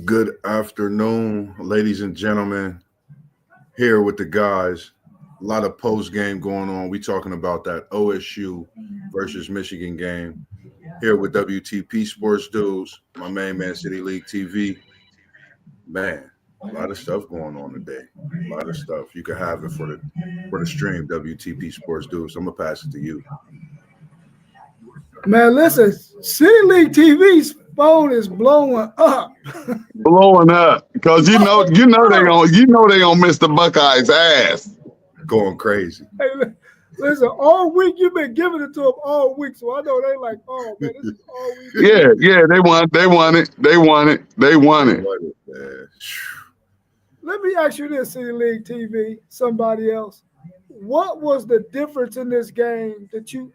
Good afternoon, ladies and gentlemen. Here with the guys. A lot of post game going on. We talking about that OSU versus Michigan game. Here with WTP Sports Dudes, my main man, City League TV. Man, a lot of stuff going on today. A lot of stuff. You can have it for the stream, WTP Sports Dudes. I'm gonna pass it to you. Man, listen, City League TV's phone is blowing up. Blowing up because they gonna miss the Buckeyes ass. Going crazy. Hey, listen, all week you've been giving it to them all week, so I know they like, oh man, this is all week. Yeah, they won it. Man. Let me ask you this, City League TV, somebody else. What was the difference in this game that you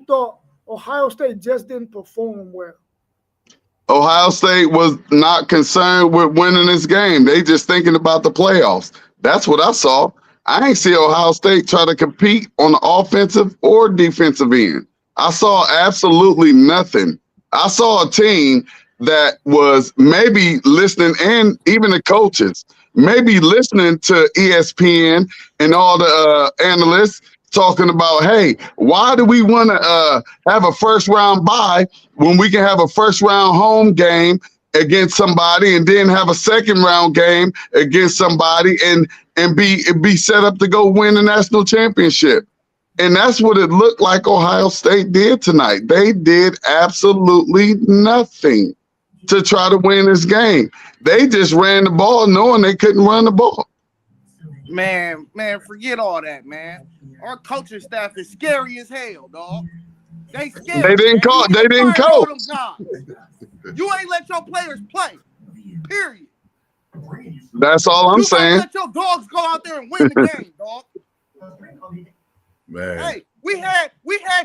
thought Ohio State just didn't perform well? Ohio State was not concerned with winning this game. They just thinking about the playoffs. That's what I saw. I ain't see Ohio State try to compete on the offensive or defensive end. I saw absolutely nothing. I saw a team that was maybe listening, and even the coaches, maybe listening to ESPN and all the analysts talking about, hey, why do we want to have a first round bye when we can have a first round home game against somebody and then have a second round game against somebody and be set up to go win the national championship? And that's what it looked like Ohio State did tonight. They did absolutely nothing to try to win this game. They just ran the ball knowing they couldn't run the ball. Man, forget all that, man. Our coaching staff is scary as hell, dog. They scary. They didn't coach. You ain't let your players play. Period. That's all I'm saying. Let your dogs go out there and win the game, dog. Man. Hey, we had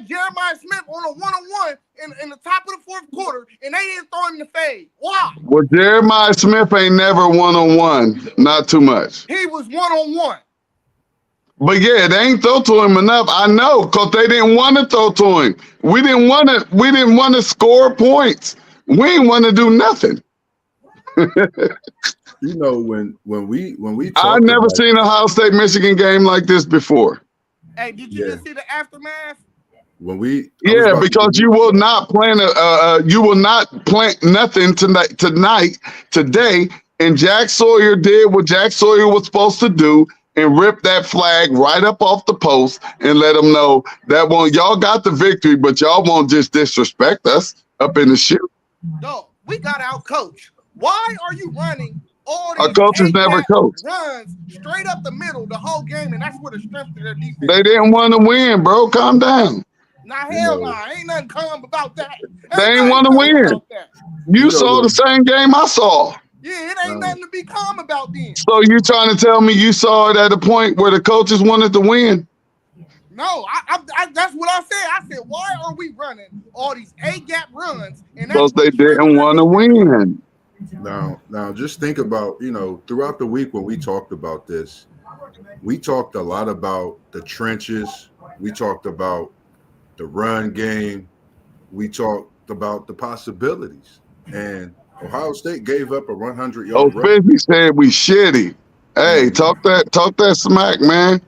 Jeremiah Smith on a one-on-one in the top of the fourth quarter, and they didn't throw him the fade. Why? Well, Jeremiah Smith ain't never one-on-one. Not too much. He was one-on-one. But yeah, they ain't throw to him enough. I know, because they didn't want to throw to him. We didn't want to score points. We didn't want to do nothing. You know, when we I never seen a Ohio State Michigan game like this before. Hey, did you just see the aftermath? Because you will not plan nothing today. And Jack Sawyer did what Jack Sawyer was supposed to do and rip that flag right up off the post and let them know that y'all got the victory, but y'all won't just disrespect us up in the shoot. No, we got out coach. Why are you running all these our coaches never coach runs straight up the middle the whole game, and that's where the strength of their defense. They didn't want to win, bro. Calm down. Ain't nothing calm about that. They ain't want to win. You saw the same game I saw. Yeah, it ain't nothing to be calm about then. So you trying to tell me you saw it at a point where the coaches wanted to win? No, I that's what I said. I said, why are we running all these A-gap runs? Because they didn't want to win. Now, just think about, throughout the week when we talked about this, we talked a lot about the trenches. We talked about the run game. We talked about the possibilities. And Ohio State gave up a 100-yard run. Fizzy said we shitty. Hey, talk that smack, man.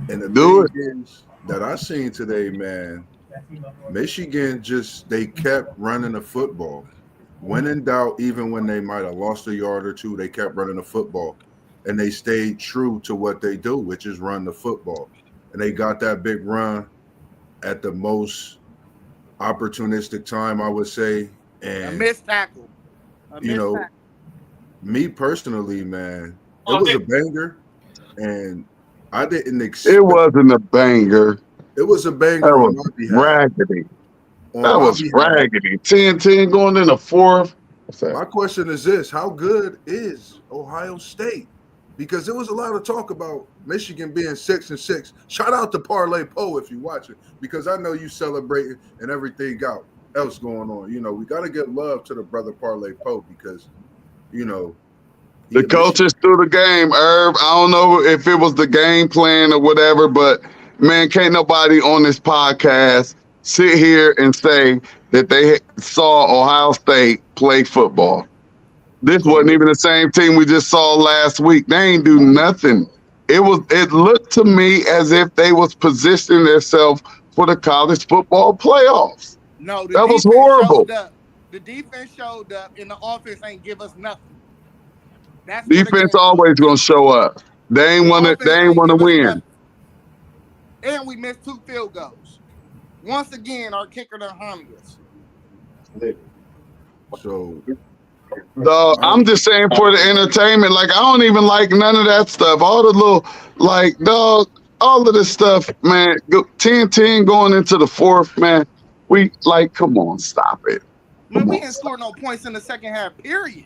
And the things that I seen today, man, Michigan they kept running the football. When in doubt, even when they might have lost a yard or two, they kept running the football. And they stayed true to what they do, which is run the football. And they got that big run at the most opportunistic time, I would say. And a missed tackle. Me personally, man, it was a banger. And I didn't expect it. Wasn't a banger. It was a banger. That was raggedy. That was raggedy. 10-10 going in the fourth. My question is this: how good is Ohio State? Because there was a lot of talk about Michigan being 6-6. Shout out to Parlay Poe if you watch it, because I know you celebrating and everything else going on. We got to give love to the brother Parlay Poe because, the coaches threw the game, Herb. I don't know if it was the game plan or whatever, but man, can't nobody on this podcast sit here and say that they saw Ohio State play football. This wasn't even the same team we just saw last week. They ain't do nothing. It looked to me as if they was positioning themselves for the college football playoffs. No, the That was defense horrible. showed up. The defense showed up, and the offense ain't give us nothing. That's where the Defense game always was. gonna show up. They ain't The wanna offense ain't win. give us nothing. And we missed 2 field goals. Once again, our kicker done harmed us. So Dog, I'm just saying for the entertainment, like I don't even like none of that stuff. All the little like dog, all of this stuff, man. 10-10 going into the fourth, man. We like, come on, stop it. Man, we didn't score no points in the second half, period.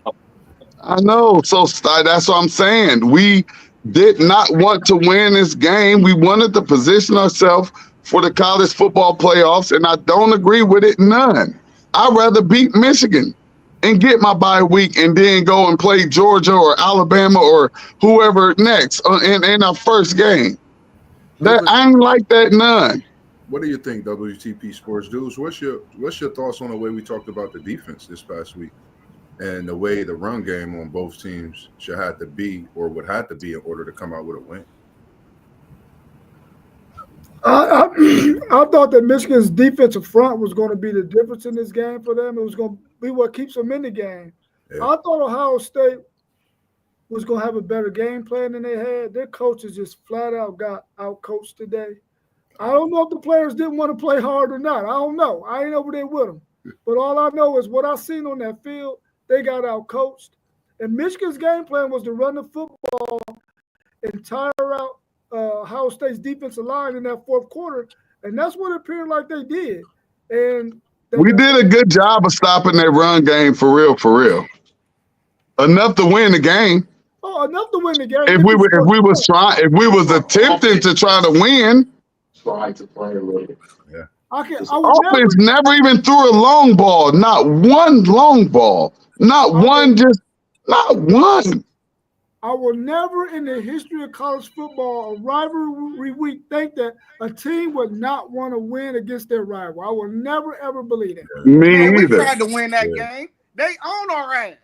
I know. So that's what I'm saying. We did not want to win this game. We wanted to position ourselves for the college football playoffs, and I don't agree with it none. I'd rather beat Michigan and get my bye week and then go and play Georgia or Alabama or whoever next in our first game. I ain't like that none. what do you think, WTP Sports Dudes? What's your thoughts on the way we talked about the defense this past week and the way the run game on both teams should have to be or would have to be in order to come out with a win? I thought that Michigan's defensive front was going to be the difference in this game for them. It was going to be what keeps them in the game. Yeah. I thought Ohio State was going to have a better game plan than they had. Their coaches just flat out got out-coached today. I don't know if the players didn't want to play hard or not. I don't know. I ain't over there with them. But all I know is what I seen on that field, they got out-coached. And Michigan's game plan was to run the football and tire out Ohio State's defensive line in that fourth quarter, and that's what it appeared like they did. And we did a good job of stopping that run game for real. Enough to win the game. Oh, enough to win the game. If we was attempting to try to win. Try to play a little bit. Yeah. Offense never even threw a long ball. Not one long ball. Not one. I will never in the history of college football, a rivalry week, think that a team would not want to win against their rival. I will never, ever believe it. Me either. We tried to win that game. They own our ass.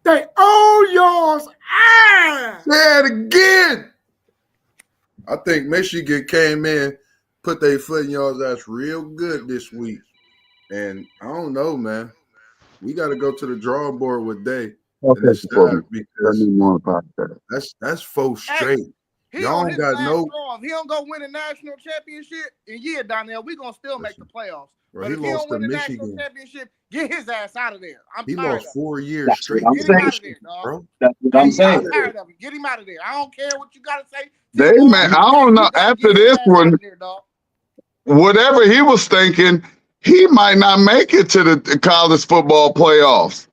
They own y'all's ass. Say it again. I think Michigan came in, put their foot in y'all's ass real good this week. And I don't know, man. We got to go to the drawing board with Day. Because that's 4 straight. Hey, y'all don't got no. If he don't go win a national championship, and Donnell, we gonna still make the playoffs. Bro, but if he don't win a national championship, get his ass out of there. He lost 4 years straight. Get him out of there, dog. Bro. That's what I'm saying. I'm tired of him. Get him out of there. I don't care what you gotta say. Man, I don't know. After this one, whatever he was thinking, he might not make it to the college football playoffs.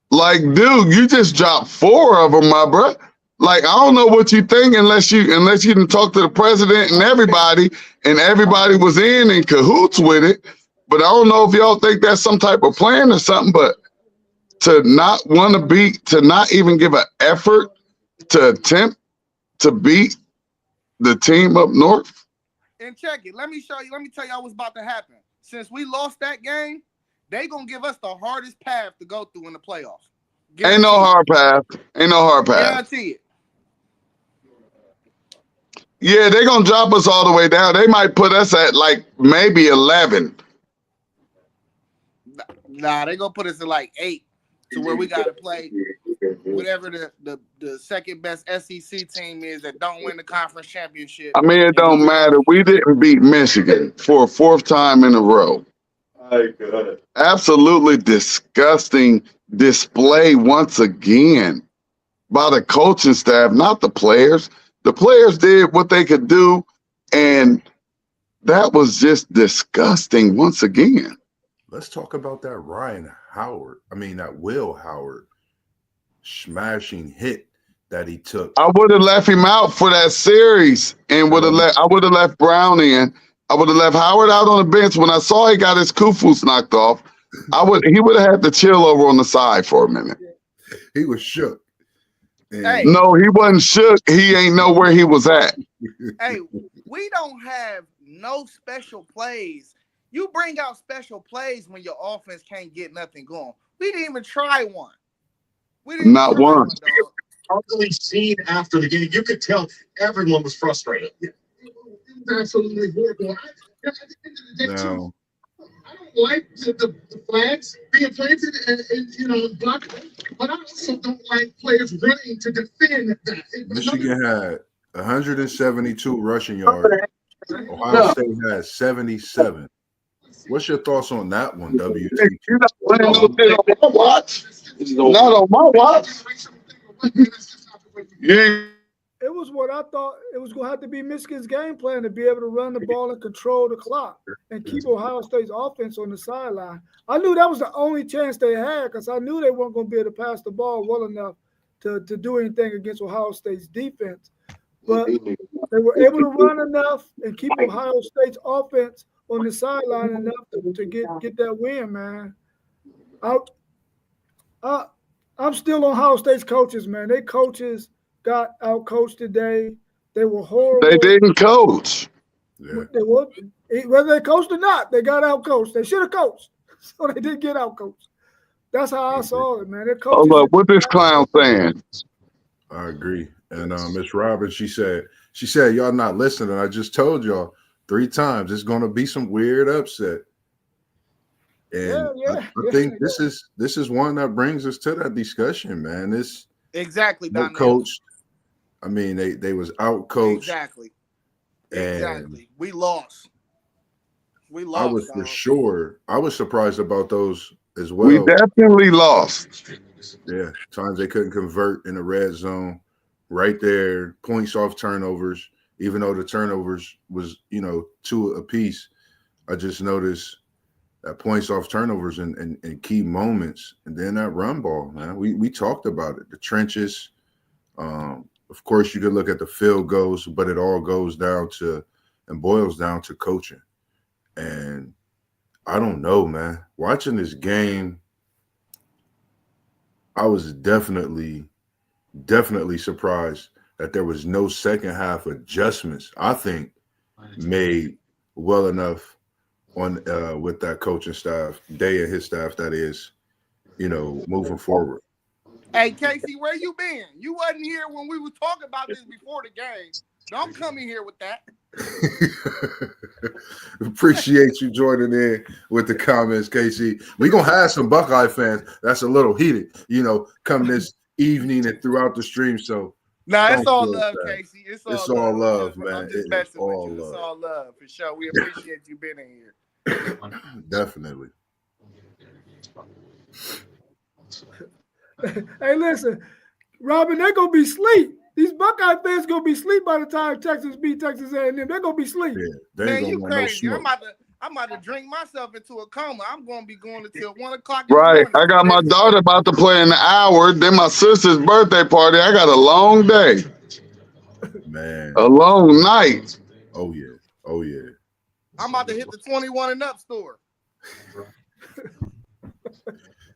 Like, dude, you just dropped 4 of them, my bro. Like, I don't know what you think unless you didn't talk to the president and everybody was in cahoots with it. But I don't know if y'all think that's some type of plan or something. But to not even give an effort to attempt to beat the team up north. And check it. Let me tell y'all what's about to happen. Since we lost that game, they gonna give us the hardest path to go through in the playoffs. Ain't no hard path. Guarantee it. Yeah, they gonna drop us all the way down. They might put us at like maybe 11. Nah, they gonna put us at like 8 to where we gotta play whatever the second best SEC team is that don't win the conference championship. I mean, it don't matter. We didn't beat Michigan for a 4th time in a row. Absolutely disgusting display once again by the coaching staff, not the players. The players did what they could do, and that was just disgusting once again. Let's talk about that Will Howard smashing hit that he took. I would have left him out for that series and I would have left Brown in. I would have left Howard out on the bench. When I saw he got his kufus knocked off, he would have had to chill over on the side for a minute. He was shook. Hey. No, he wasn't shook. He ain't know where he was at. Hey, we don't have no special plays. You bring out special plays when your offense can't get nothing going. We didn't even try one. We didn't Not try one. dog. Ugly scene after the game. You could tell everyone was frustrated. It was absolutely horrible. At the end of the day, Now, I don't like the flags being planted and blocked, but I also don't like players running to defend that. Michigan had 172 rushing yards. Ohio State has 77. What's your thoughts on that one, WT? You're not playing no shit on my watch. Not on my watch. Yeah. It was what I thought it was going to have to be Michigan's game plan to be able to run the ball and control the clock and keep Ohio State's offense on the sideline. I knew that was the only chance they had because I knew they weren't going to be able to pass the ball well enough to do anything against Ohio State's defense. But they were able to run enough and keep Ohio State's offense on the sideline enough to get that win, man. I'm still on Ohio State's coaches, man. Their coaches got out-coached today. They were horrible. They didn't coach. Yeah. They were, whether they coached or not, they got out-coached. They should have coached, so they didn't get out-coached. That's how I saw it, man. Their coaches. Hold up, what this clown saying? I agree. And Miss Robbins, she said, y'all not listening. I just told y'all 3 times it's going to be some weird upset. And I think this is one that brings us to that discussion, man. This exactly coached. I mean, they was out coached. Exactly. And exactly. We lost. I was for sure. I was surprised about those as well. We definitely lost. Yeah, times they couldn't convert in the red zone. Right there, points off turnovers. Even though the turnovers was 2 apiece, I just noticed that points off turnovers in key moments, and then that run ball, man. We talked about it. The trenches. Of course, you could look at the field goals, but it all goes down to and boils down to coaching. And I don't know, man. Watching this game, I was definitely surprised that there was no second half adjustments. I think made well enough on with that coaching staff, Day and his staff, that is, moving forward. Hey, Casey, where you been? You wasn't here when we were talking about this before the game. Don't come in here with that. Appreciate you joining in with the comments, Casey. We're going to have some Buckeye fans that's a little heated, come this evening and throughout the stream. So, it's all love, Casey. It's all love, man. I'm just messing with you. It's all love, for sure. We appreciate you being in here. Definitely. Hey, listen, Robin, they're going to be asleep. These Buckeye fans going to be asleep by the time Texas beat Texas A&M. They're going to be asleep. Yeah, man, you crazy. I'm about to drink myself into a coma. I'm going to be going until 1 o'clock. Right. I got my daughter about to play in the hour. Then my sister's birthday party. I got a long day. Man. A long night. Oh, yeah. Oh, yeah. I'm about to hit the 21 and up store.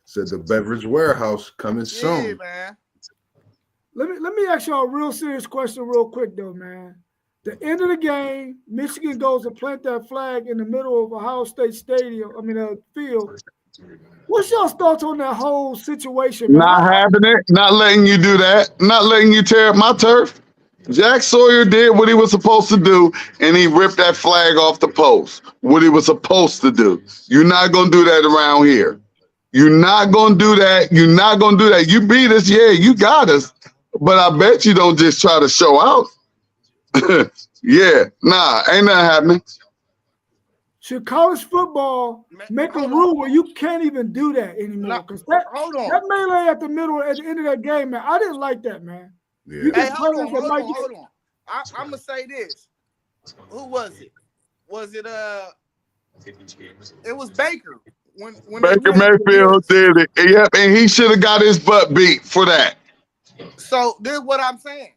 Said the beverage warehouse coming soon. Yeah, man. Let me ask y'all a real serious question real quick, though, man. The end of the game, Michigan goes to plant that flag in the middle of Ohio State field. What's y'all's thoughts on that whole situation, man? Not having it, not letting you do that, not letting you tear up my turf. Jack Sawyer did what he was supposed to do, and he ripped that flag off the post. What he was supposed to do. You're not going to do that around here. You're not going to do that. You're not going to do that. You beat us. Yeah, you got us. But I bet you don't just try to show out. Yeah, nah, ain't nothing happening. Should college football make a rule where you can't even do that anymore? Because that melee at the end of that game, man, I didn't like that, man. Yeah. Hey, hold on. I'm going to say this. Who was it? Was it it was Baker. When Baker Mayfield did it. Yep, and he should have got his butt beat for that. So this is what I'm saying.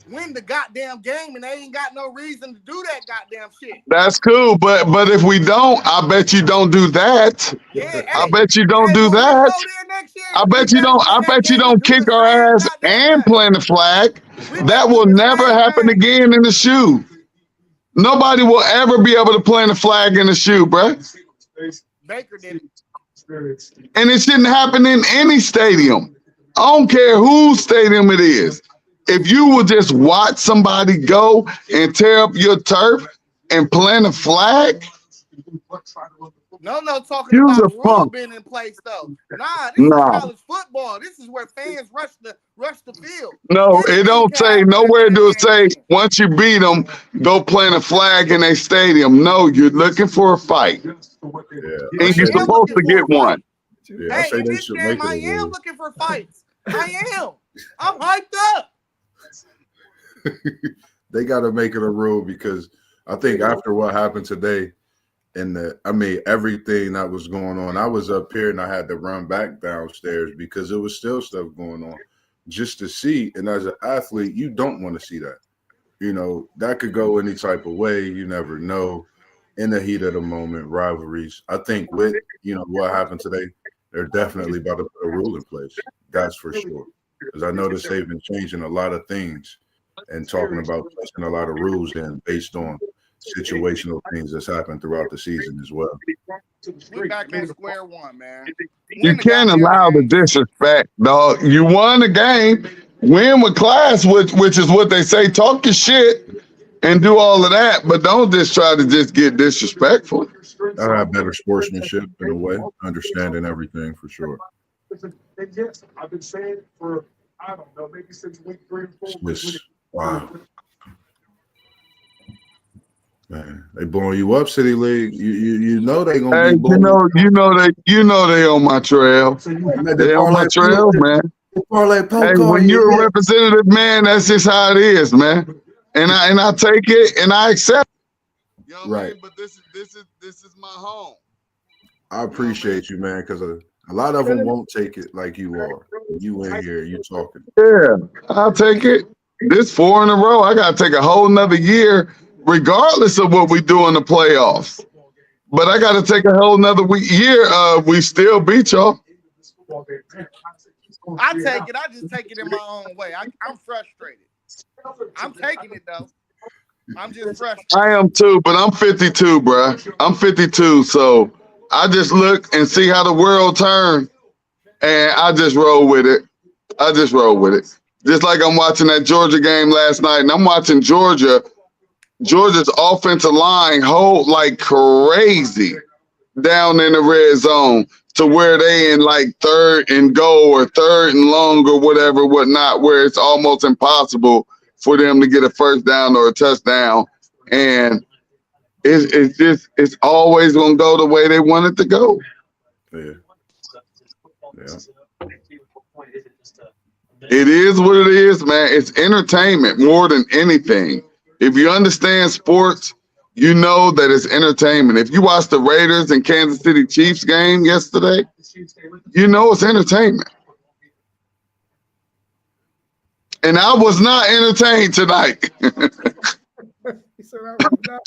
Win the goddamn game, and they ain't got no reason to do that goddamn shit. That's cool, but if we don't, I bet you don't do that. Yeah, I bet you don't do that. I bet you don't. I bet you don't kick our ass and plant the flag. That will never happen again in the shoe. Nobody will ever be able to plant a flag in the shoe, bruh. Baker did it. And it shouldn't happen in any stadium. I don't care whose stadium it is. If you will just watch somebody go and tear up your turf and plant a flag, No, talking use about a the rule pump. being in place though. Nah, this is Nah. college football. This is where fans rush the field. No, it Anything don't can say happen nowhere in do it that say game. once you beat them, go plant a flag in a stadium. No, you're looking for a fight. Yeah, And I you're am supposed looking to for get a fight. one. yeah. I Hey, say in they this should game, make it I a am rule. looking for fights. I am. I'm hyped up. They got to make it a rule because I think after what happened today, everything that was going on, I was up here and I had to run back downstairs because there was still stuff going on just to see. And as an athlete, you don't want to see that. You know, that could go any type of way. You never know. In the heat of the moment, rivalries. I think with, what happened today, they're definitely about to put a rule in place. That's for sure. Because I noticed they've been changing a lot of things and talking about placing a lot of rules in based on situational things that's happened throughout the season as well. We back on square one, man. You Win the can't goddamn allow the game. disrespect, dog. You won the game, win with class, which is what they say. Talk your shit and do all of that, but don't just try to just get disrespectful. I have better sportsmanship in a way, understanding everything for sure. I've been saying for, I don't know, maybe since week 3 or 4. Wow. Man, they blowing you up, City League. You know they gonna Hey, be blowing. you know they on my trail. They on my trail, man. Hey, when you're a representative, man, that's just how it is, man. And I take it and I accept it. You know what I mean? But this is my home. I appreciate you, man, because a lot of them won't take it like you are. You in here, you talking. Yeah, I'll take it. This 4 in a row, I gotta take a whole nother year, regardless of what we do in the playoffs. But I gotta take a whole nother year. We still beat y'all. I take it. I just take it in my own way. I'm frustrated. I'm taking it though. I'm just frustrated. I am too, but I'm 52, bruh. I'm 52, so I just look and see how the world turns, and I just roll with it. Just like I'm watching that Georgia game last night, and I'm watching Georgia's offensive line hold like crazy down in the red zone to where they in like 3rd and goal or 3rd and long or whatnot, where it's almost impossible for them to get a first down or a touchdown. And it's always going to go the way they want it to go. Yeah. It is what it is, man. It's entertainment more than anything. If you understand sports, you know that it's entertainment. If you watch the Raiders and Kansas City Chiefs game yesterday, you know it's entertainment. And I was not entertained tonight.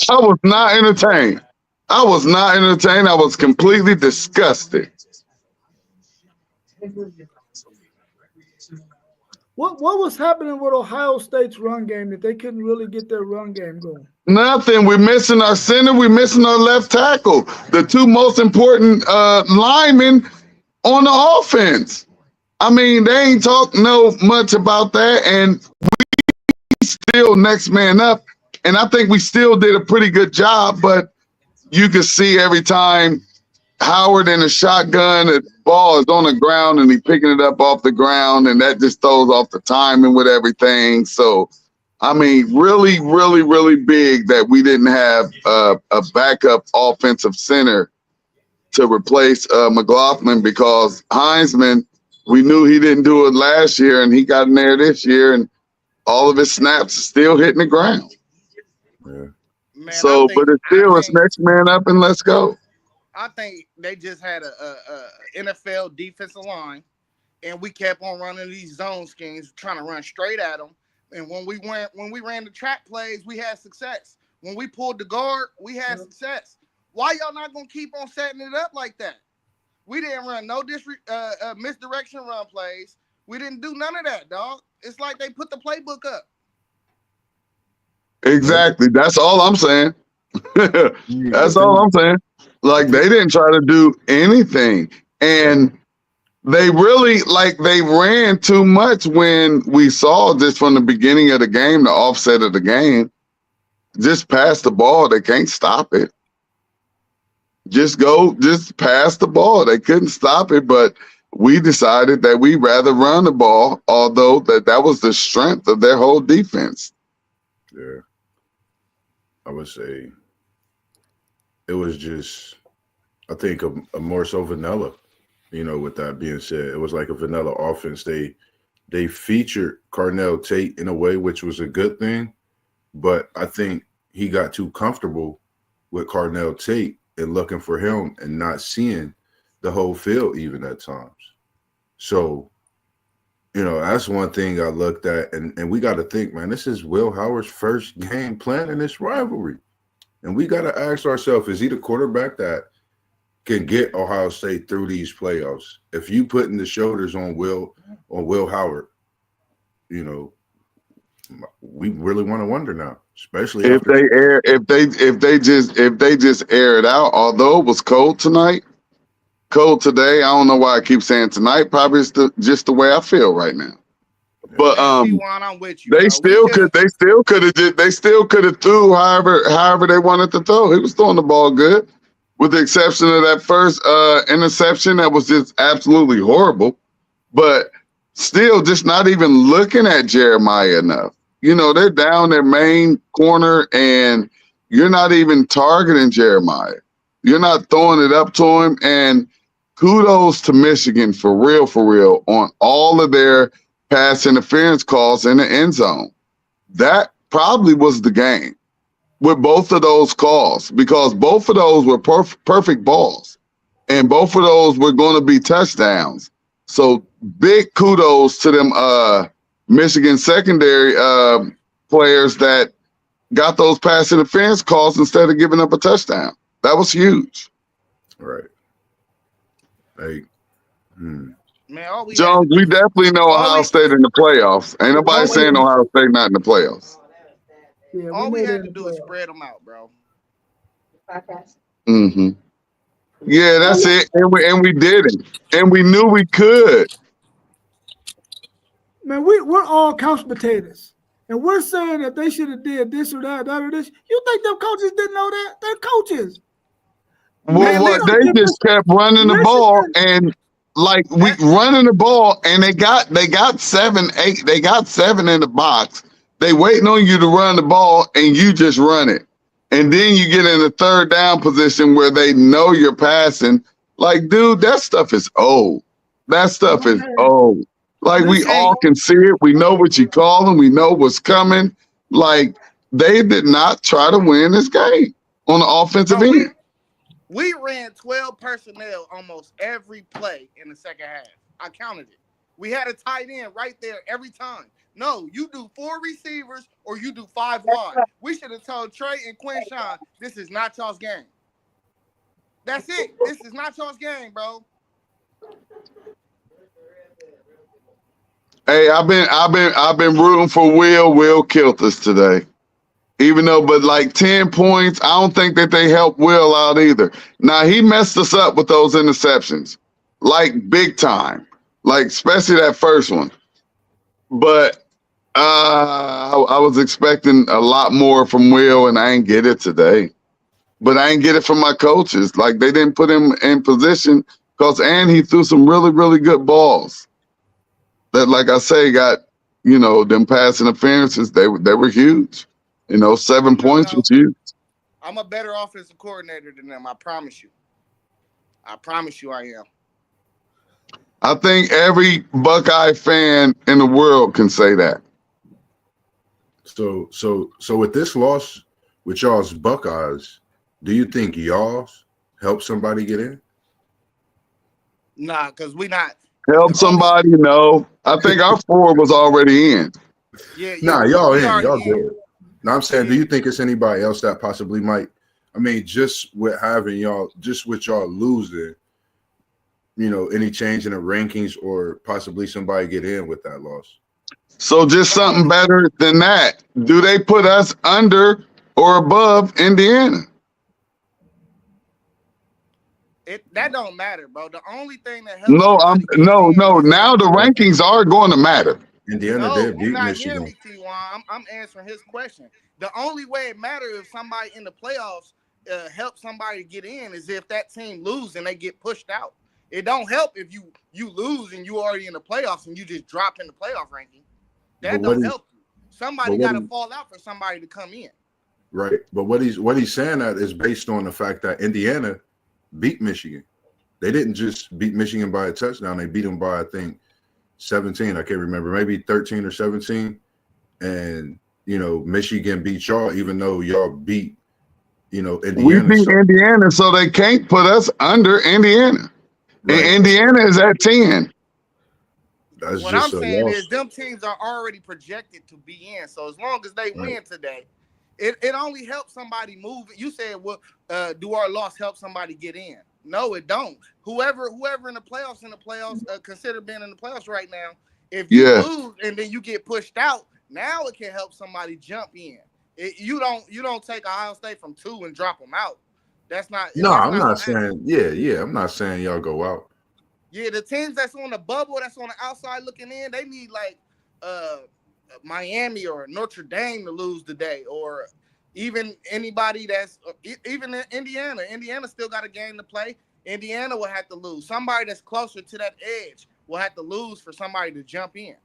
I was not entertained. I was completely disgusted. What was happening with Ohio State's run game that they couldn't really get their run game going? Nothing. We're missing our center. We're missing our left tackle. The 2 most important linemen on the offense. I mean, they ain't talk much about that, and we still next man up. And I think we still did a pretty good job, but you can see every time Howard in a shotgun, the ball is on the ground and he picking it up off the ground, and that just throws off the timing with everything. So, I mean, really, really, really big that we didn't have a backup offensive center to replace McLaughlin, because Heisman, we knew he didn't do it last year, and he got in there this year, and all of his snaps are still hitting the ground. Yeah. Man, So, but it's still it's next man up and let's go. I think they just had a NFL defensive line, and we kept on running these zone schemes, trying to run straight at them. And when we ran the trap plays, we had success. When we pulled the guard, we had success. Why y'all not gonna keep on setting it up like that? We didn't run no misdirection run plays. We didn't do none of that, dog. It's like they put the playbook up. Exactly. That's all I'm saying. That's all I'm saying. Like, they didn't try to do anything. And they really they ran too much when we saw just from the beginning of the game, the offset of the game, just pass the ball. They can't stop it. Just pass the ball. They couldn't stop it, but we decided that we'd rather run the ball, although that was the strength of their whole defense. Yeah. I would say it was just, I think, a more so vanilla. With that being said, it was like a vanilla offense. They featured Carnell Tate in a way which was a good thing, but I think he got too comfortable with Carnell Tate and looking for him and not seeing the whole field even at times. So, that's one thing I looked at, and we got to think, man, this is Will Howard's first game playing in this rivalry. And we got to ask ourselves, is he the quarterback that can get Ohio State through these playoffs? If you putting the shoulders on Will Howard, we really want to wonder now, especially if they just air it out. Although it was cold tonight, cold today. I don't know why I keep saying tonight. Probably it's just the way I feel right now. But I'm with you, they still could have threw however they wanted to throw. He was throwing the ball good, with the exception of that first interception that was just absolutely horrible. But still, just not even looking at Jeremiah enough. They're down their main corner, and you're not even targeting Jeremiah. You're not throwing it up to him. And kudos to Michigan for real, on all of their pass interference calls in the end zone. That probably was the game with both of those calls, because both of those were perfect balls, and both of those were going to be touchdowns. So big kudos to them Michigan secondary players that got those pass interference calls instead of giving up a touchdown. That was huge. Right. Man, Jones, we definitely know Ohio State in the playoffs. Ain't nobody saying Ohio State not in the playoffs. Yeah, all we had to do is spread them out, bro. Mm-hmm. Yeah, that's it. And we did it. And we knew we could. Man, we're all couch potatoes. And we're saying that they should have did this or that or this. You think them coaches didn't know that? They're coaches. Well, they just kept running the ball, and we running the ball, and they got 7, 8. They got 7 in the box. They waiting on you to run the ball, and you just run it. And then you get in a third down position where they know you're passing. Dude, that stuff is old. That stuff is old. We all can see it. We know what you call them. We know what's coming. They did not try to win this game on the offensive end. We ran 12 personnel almost every play in the second half. I counted it. We had a tight end right there every time. No, you do 4 receivers or you do 5 wide. We should have told Trey and Quinshawn, this is not y'all's game. That's it. This is not y'all's game, bro. Hey, I've been rooting for Will killed us today. Even though, but 10 points, I don't think that they helped Will out either. Now, he messed us up with those interceptions, big time, especially that first one. But I was expecting a lot more from Will, and I ain't get it today. But I ain't get it from my coaches. They didn't put him in position and he threw some really, really good balls that, like I say, got, them pass interferences. They were huge. 7 points was huge. I'm a better offensive coordinator than them. I promise you. I promise you I am. I think every Buckeye fan in the world can say that. So with this loss with y'all's Buckeyes, do you think y'all's help somebody get in? Nah, because we not. Help somebody? No. I think our 4 was already in. Yeah. Nah, y'all in. Y'all good. Now I'm saying, do you think it's anybody else that possibly might? I mean, just with y'all losing, any change in the rankings or possibly somebody get in with that loss? So just something better than that. Do they put us under or above Indiana? That don't matter, bro. The only thing that helps No, somebody get no. in is Now the rankings are going to matter. Indiana no, did you're beat not hearing Michigan. me, T1. I'm answering his question. The only way it matters if somebody in the playoffs helps somebody get in is if that team lose and they get pushed out. It don't help if you lose and you already in the playoffs and you just drop in the playoff ranking. That don't help you. Somebody got to fall out for somebody to come in. Right, but what he's saying that is based on the fact that Indiana beat Michigan. They didn't just beat Michigan by a touchdown; they beat them by, I think, 17. I can't remember, maybe 13 or 17. And Michigan beat y'all, even though y'all beat Indiana. We beat Indiana, so they can't put us under Indiana. Right. And Indiana is at 10. That's what just I'm saying loss. is them teams are already projected to be in. So as long as they win today, it only helps somebody move. You said, well, do our loss help somebody get in? No, it don't. Whoever in the playoffs, consider being in the playoffs right now. If you lose and then you get pushed out, now it can help somebody jump in. You don't take Ohio State from 2 and drop them out. That's not. No, that's I'm not saying. I'm not saying y'all go out. Yeah, the teams that's on the bubble, that's on the outside looking in, they need like Miami or Notre Dame to lose today, or even anybody that's even in Indiana. Indiana still got a game to play. Indiana will have to lose. Somebody that's closer to that edge will have to lose for somebody to jump in.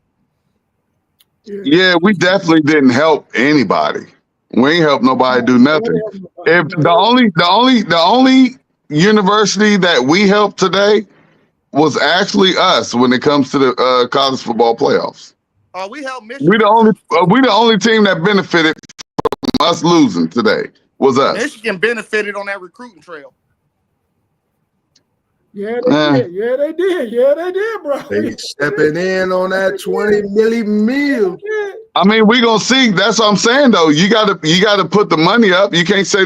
Yeah, we definitely didn't help anybody. We ain't helped nobody do nothing. If the only university that we helped today was actually us when it comes to the college football playoffs. Oh, we helped Michigan. We the only team that benefited from us losing today was us. Michigan benefited on that recruiting trail. Yeah, they did. Yeah, they did. Yeah, they did, bro. They stepping in on that 20 mil. I mean, we gonna see. That's what I'm saying, though. You gotta put the money up. You can't say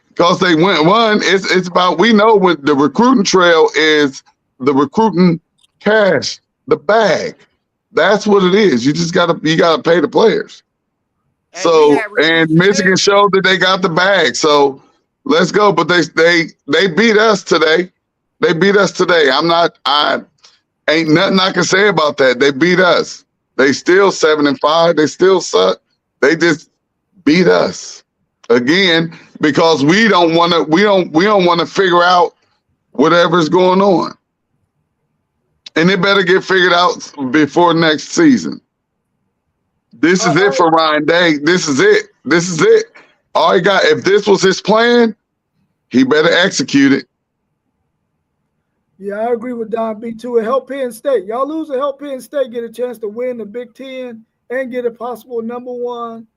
because they won. It's about, we know what the recruiting trail is. The recruiting cash, the bag. That's what it is. You just gotta pay the players. And Michigan showed that they got the bag. So let's go. But they beat us today. They beat us today. I ain't nothing I can say about that. They beat us. They still 7-5. They still suck. They just beat us again because we don't want to figure out whatever's going on. And it better get figured out before next season. This is it for Ryan Day. This is it. All he got, if this was his plan, he better execute it. Yeah, I agree with Don B too. And help Penn State. Y'all lose to help Penn State get a chance to win the Big Ten and get a possible number one,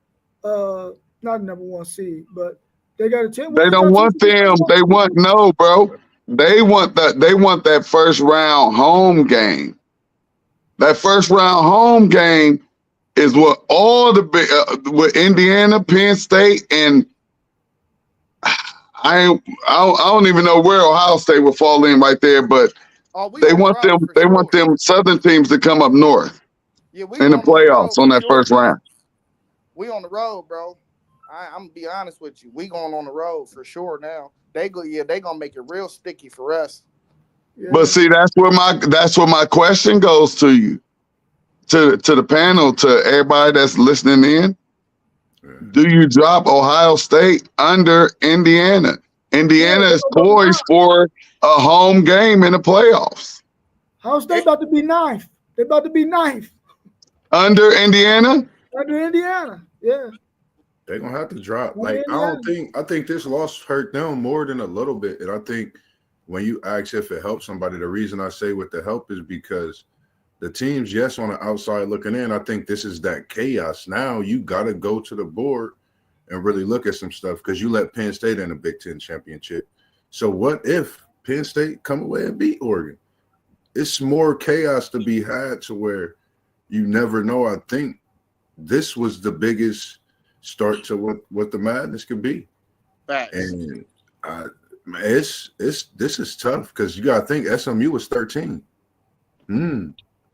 not number one seed, but they got a chance. They don't want them. They want bro. They want that first round home game. That first round home game is what all the big with Indiana, Penn State, and I don't even know where Ohio State will fall in right there, but they want them Southern teams to come up north in the playoffs on that first round. We on the road, bro. I'm gonna be honest with you. We going on the road for sure now. They gonna make it real sticky for us. Yeah. But see, that's where my question goes to you, to the panel, to everybody that's listening in. Do you drop Ohio State under Indiana? Indiana is poised for a home game in the playoffs. Ohio State about to be ninth. They're about to be ninth. Under Indiana? Under Indiana, yeah. They're gonna have to drop. I think this loss hurt them more than a little bit. And I think when you ask if it helps somebody, the reason I say with the help is because the teams, yes, on the outside looking in, I think this is that chaos. Now you got to go to the board and really look at some stuff because you let Penn State in the Big Ten championship. So what if Penn State come away and beat Oregon? It's more chaos to be had to where you never know. I think this was the biggest start to what the madness could be. Facts. And this is tough because you got to think SMU was 13.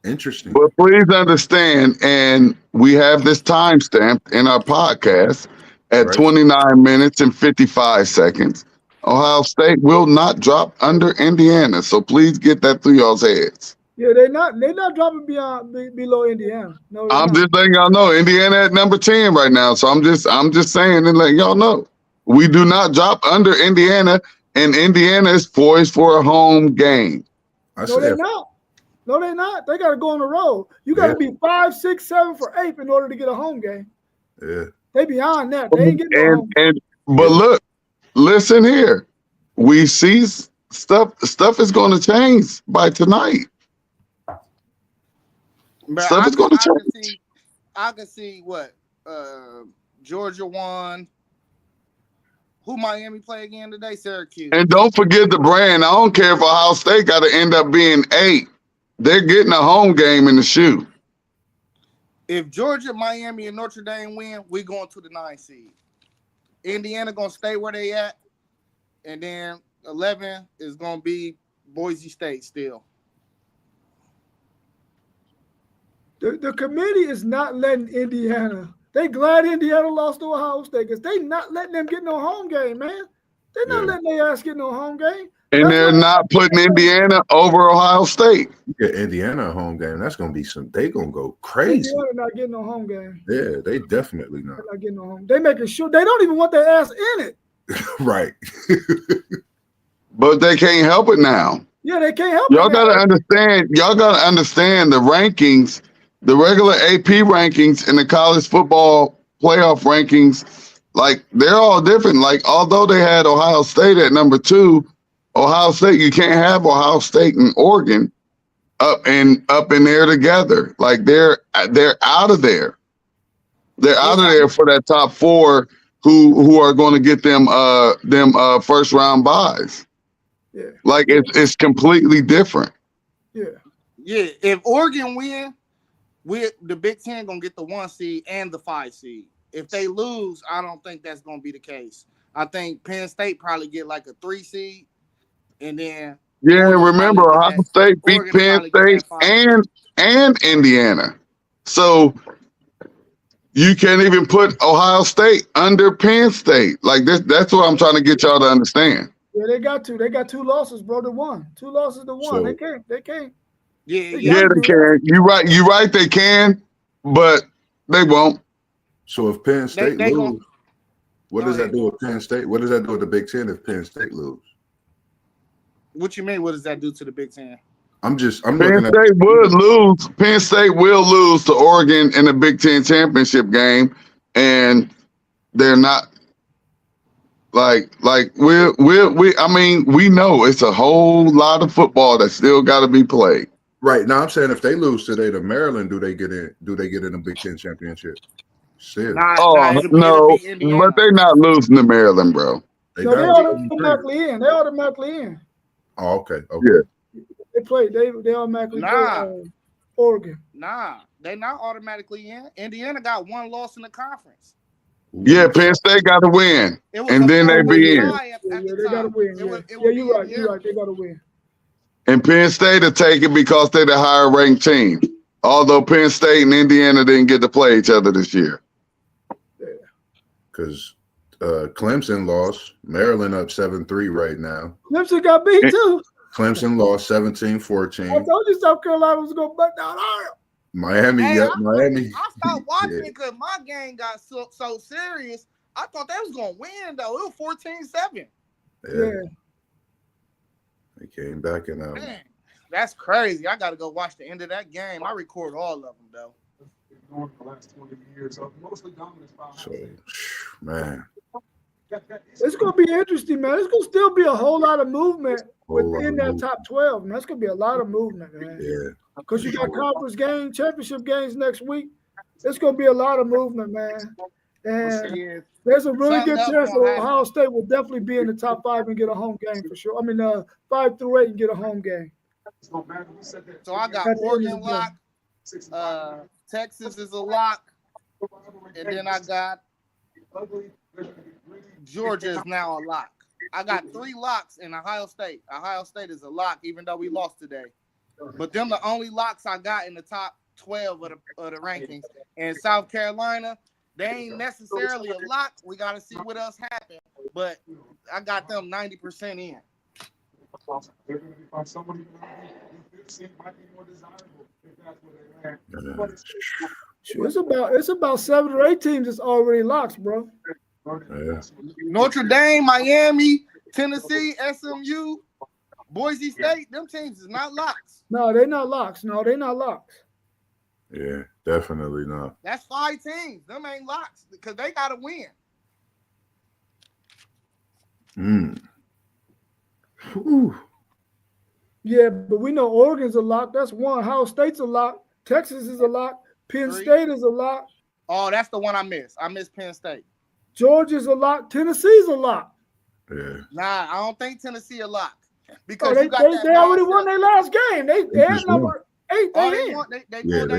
Interesting. But please understand, and we have this timestamp in our podcast at 29 minutes and 55 seconds. Ohio State will not drop under Indiana. So please get that through y'all's heads. Yeah, they're not dropping below Indiana. No, they're I'm not. just letting y'all know Indiana at number 10 right now. So I'm just saying and letting y'all know. We do not drop under Indiana, and Indiana is poised for a home game. No, they're not. No, they're not. They got to go on the road. You got to be 5, 6, 7 for 8 in order to get a home game. Yeah. They beyond that. They ain't getting no home. But look, listen here. We see stuff is going to change by tonight. But Stuff is going to change. I can see what Georgia won. Who Miami play again today? Syracuse. And don't forget the brand. I don't care if Ohio State got to end up being 8. They're getting a home game in the shoe. If Georgia, Miami, and Notre Dame win, we going to the 9 seed. Indiana gonna stay where they at, and then 11 is gonna be Boise State still. The committee is not letting Indiana. They glad Indiana lost to Ohio State because they not letting them get no home game, man. They're not letting their ass get no home game. And they're not putting Indiana over Ohio State. Yeah, Indiana a home game. That's gonna be they gonna go crazy. Indiana not getting no home game. Yeah, they definitely not. They're not getting no home. They making sure they don't even want their ass in it. Right. But they can't help it now. Yeah, they can't help it. Y'all gotta understand the rankings, the regular AP rankings and the college football playoff rankings, like they're all different. Like although they had Ohio State at number 2, Ohio State, you can't have Ohio State and Oregon up in there together. Like they're out of there. They're out of there for that top 4 who are going to get them first round buys. Yeah. Like it's completely different. Yeah. Yeah. If Oregon win, the Big Ten gonna get the 1 seed and the 5 seed. If they lose, I don't think that's gonna be the case. I think Penn State probably get like a 3 seed. And then Remember Ohio State beat Penn State and Indiana. So you can't even put Ohio State under Penn State. Like this, that's what I'm trying to get y'all to understand. Yeah, they got 2. They got 2 losses, bro. To 1. 2 losses to 1. So, they can't. Yeah, they can. You're right, they can, but they won't. So if Penn State lose, what does that ahead. do with Penn State? What does that do with the Big Ten if Penn State lose? What you mean? What does that do to the Big Ten? I'm Penn looking at State would lose. Penn State will lose to Oregon in the Big Ten championship game, and they're not like we. I mean, we know it's a whole lot of football that still got to be played. right now. I'm saying if they lose today to Maryland, do they get in? Do they get in the Big Ten championship? Shit. No, but they're not losing to Maryland, bro. They automatically in. They automatically in. Oh, okay. Yeah. They play. They automatically play Oregon. Nah, they not automatically in. Indiana got 1 loss in the conference. Yeah, Penn State got to win, and then they be in. Yeah, they got to win. You're right. You're right. They got to win. And Penn State will take it because they're the higher ranked team. Although Penn State and Indiana didn't get to play each other this year. Because Clemson lost. Maryland up 7-3 right now. Clemson got beat too. Clemson lost 17-14. I told you South Carolina was going to butt down Iowa. Miami. Miami. I stopped watching because my game got so serious. I thought they was going to win, though. It was 14-7. Yeah. They came back and Man, that's crazy. I got to go watch the end of that game. I record all of them, though. The last 20 years, so mostly dominance. So, man. It's going to be interesting, man. It's going to still be a whole lot of movement within that top 12. Man, that's going to be a lot of movement, man. Yeah. Because you got conference games, championship games next week. It's going to be a lot of movement, man. And there's a really good chance that Ohio State will definitely be in the top 5 and get a home game for sure. I mean, 5 through 8 and get a home game. So I got Oregon lock. Texas is a lock. And then I got Georgia is now a lock. I got 3 locks in Ohio State. Ohio State is a lock, even though we lost today. But them the only locks I got in the top 12 of the rankings. And South Carolina, They ain't necessarily a lock. We got to see what else happened. But I got them 90% in. It's about 7 or 8 teams that's already locks, bro. Yeah. Notre Dame, Miami, Tennessee, SMU, Boise State, them teams is not locks. No, they're not locks. Yeah, definitely not. That's 5 teams. Them ain't locks because they got to win. Ooh. Yeah, but we know Oregon's a lock. That's 1. Ohio State's a lock. Texas is a lock. Penn 3. State is a lock. Oh, that's the one I missed. I missed Penn State. Georgia's a lock. Tennessee's a lock. Yeah. Nah, I don't think Tennessee a lock. Because they already won their last game. They had number 8. They just won. won. Yeah, they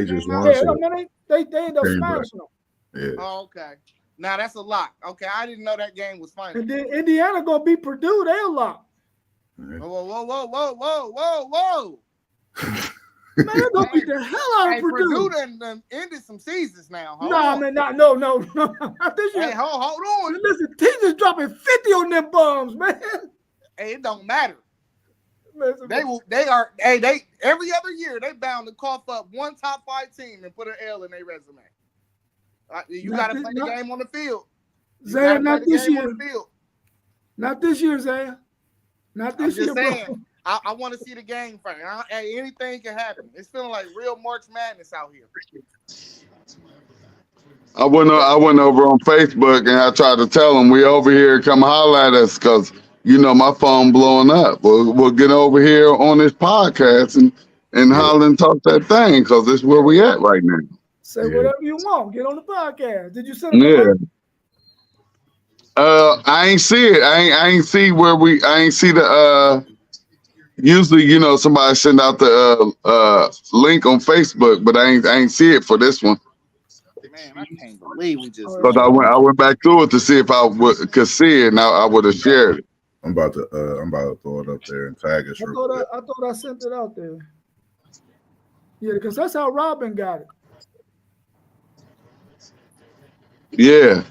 end up smashing them. Yeah. Oh, okay. Now that's a lock. Okay, I didn't know that game was final. And then Indiana gonna beat Purdue. They a lock. Yeah. Whoa. Man, they're gonna beat the hell out of Purdue. Purdue done ended some seasons now. Man, no. Not this year. Hey, hold on. Listen, teams is dropping 50 on them bombs, man. Hey, it don't matter. Listen, They every other year they bound to cough up one top 5 team and put an L in their resume. You got to play the game on the field. Zaya, not this year. Not this year, Zaya. Not this year, bro. I want to see the game first. Hey, anything can happen. It's feeling like real March Madness out here. I went over on Facebook and I tried to tell them we over here, come holler at us because my phone blowing up. We'll get over here on this podcast and holler and talk that thing because this is where we at right now. Say whatever you want. Get on the podcast. Did you send it? Yeah. I ain't see it. I ain't see where I ain't see the usually, somebody send out the link on Facebook, but I ain't see it for this one. Man, I can't believe we just. But I went back through it to see if I could see it, and I would have shared it. I'm about to throw it up there and tag us. I thought I sent it out there. Yeah, because that's how Robin got it. Yeah.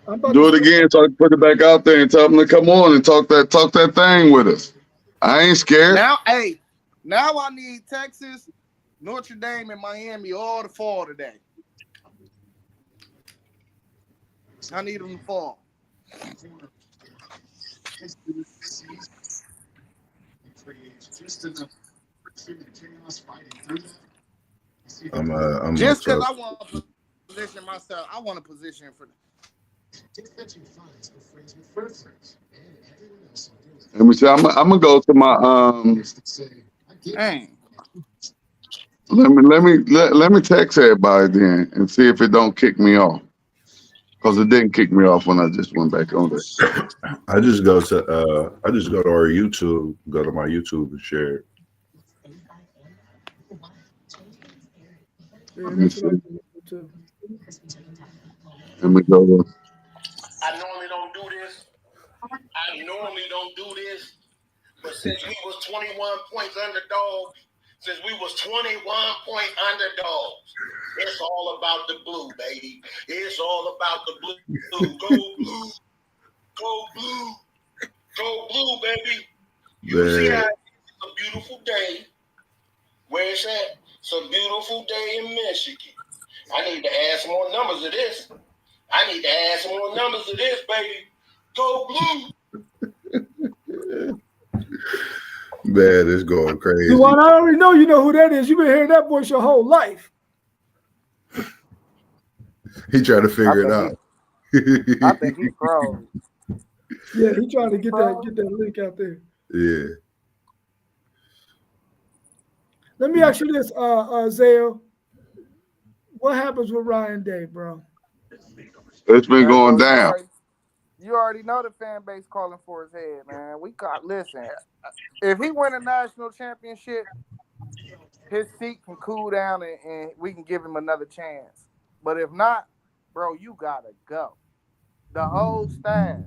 Do it again so I can put it back out there and tell them to come on and talk that thing with us. I ain't scared. Now I need Texas, Notre Dame, and Miami all to fall today. I need them to fall. I'm just because I want to position myself, I want to position for the. Let me see. I'm gonna go to my Dang. Let me text everybody then and see if it don't kick me off. Because it didn't kick me off when I just went back on this. I just go to our YouTube, go to my YouTube and share it. Let me go. I normally don't do this, but since we was 21 points underdogs, it's all about the blue, baby. It's all about the blue. Go blue. Go blue. Go blue, baby. You see how it's a beautiful day. Where it's at? It's a beautiful day in Michigan. I need to add some more numbers of this. Baby. Go blue. Man, it's going crazy. Juwan, I already know you know who that is. You've been hearing that voice your whole life. He trying to figure it out. I think he's pro. Yeah, he trying to get that link out there. Yeah. Let me ask you this, Zale. What happens with Ryan Day, bro? It's been going down. You already know the fan base calling for his head, man. Listen. If he win a national championship, his seat can cool down and we can give him another chance. But if not, bro, you gotta go. The whole staff,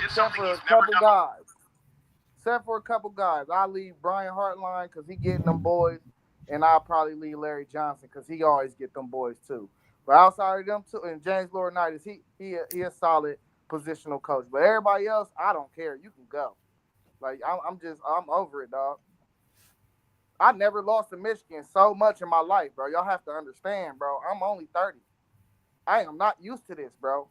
except for a couple guys. I'll leave Brian Hartline because he getting them boys, and I'll probably leave Larry Johnson because he always get them boys too. But outside of them two, and James Laurinaitis, he a solid positional coach. But everybody else, I don't care. You can go. Like I'm over it, dog. I never lost to Michigan so much in my life, bro. Y'all have to understand, bro. I'm only 30. I am not used to this, bro.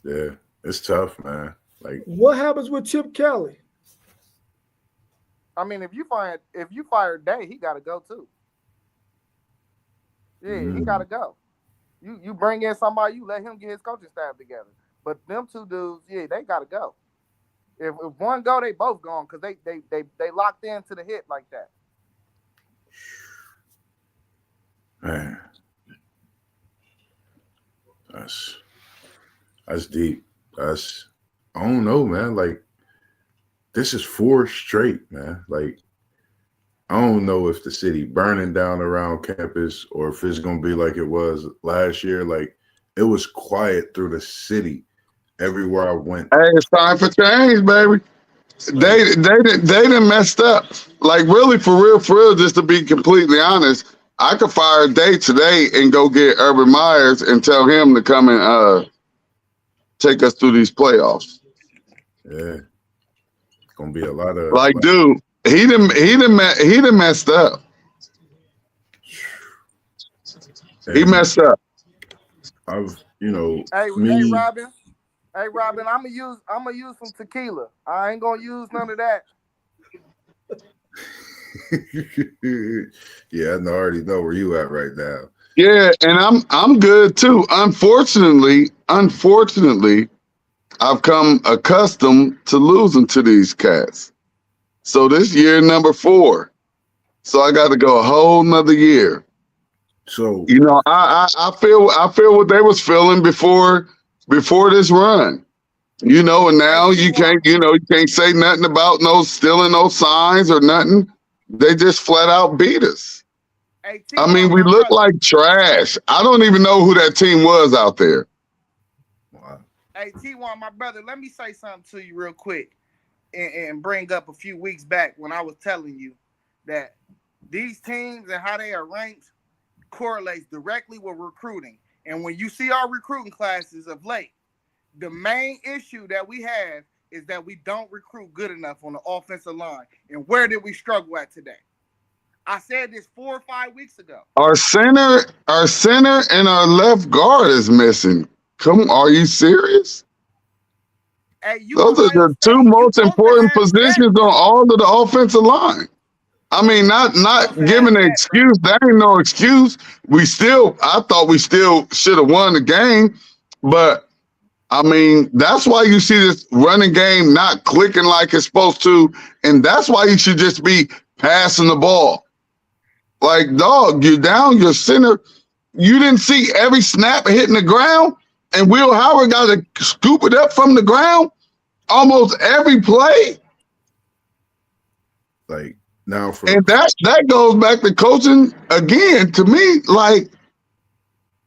Yeah, it's tough, man. Like, what happens with Chip Kelly? I mean, if you fire Day, he got to go too. Yeah, he got to go. You bring in somebody, you let him get his coaching staff together. But them two dudes, yeah, they got to go. If one go, they both gone because they locked into the hit like that. man, that's deep. I don't know, man. Like, this is 4 straight, man. Like, I don't know if the city burning down around campus or if it's gonna be like it was last year. Like, it was quiet through the city everywhere I went. Hey, it's time for change, baby. They done messed up. Like, really, for real, just to be completely honest, I could fire Day today and go get Urban Myers and tell him to come and take us through these playoffs. Yeah, it's gonna be a lot of Like, dude, he done messed up. He messed up. Hey, Robin. Hey, Robin, I'm gonna use some tequila. I ain't gonna use none of that. Yeah, I already know where you at right now. Yeah, and I'm good too. Unfortunately, I've come accustomed to losing to these cats. So this year, number 4. So I got to go a whole nother year. So I feel what they was feeling before this run. And now you can't say nothing about no stealing no signs or nothing. They just flat out beat us. Hey, I mean, we look like trash. I don't even know who that team was out there. Wow. Hey, T1, my brother, let me say something to you real quick and bring up a few weeks back when I was telling you that these teams and how they are ranked correlates directly with recruiting. And when you see our recruiting classes of late, the main issue that we have is that we don't recruit good enough on the offensive line. And where did we struggle at today? I said this 4 or 5 weeks ago. Our center and our left guard is missing. Are you serious? Hey, those are the 2 most important positions on all of the offensive line. I mean, not giving an excuse. That ain't no excuse. I thought we still should have won the game, but I mean, that's why you see this running game not clicking like it's supposed to, and that's why you should just be passing the ball. Like, dog, you're down your center. You didn't see every snap hitting the ground, and Will Howard got to scoop it up from the ground almost every play. Like, now and that goes back to coaching again. To me, like,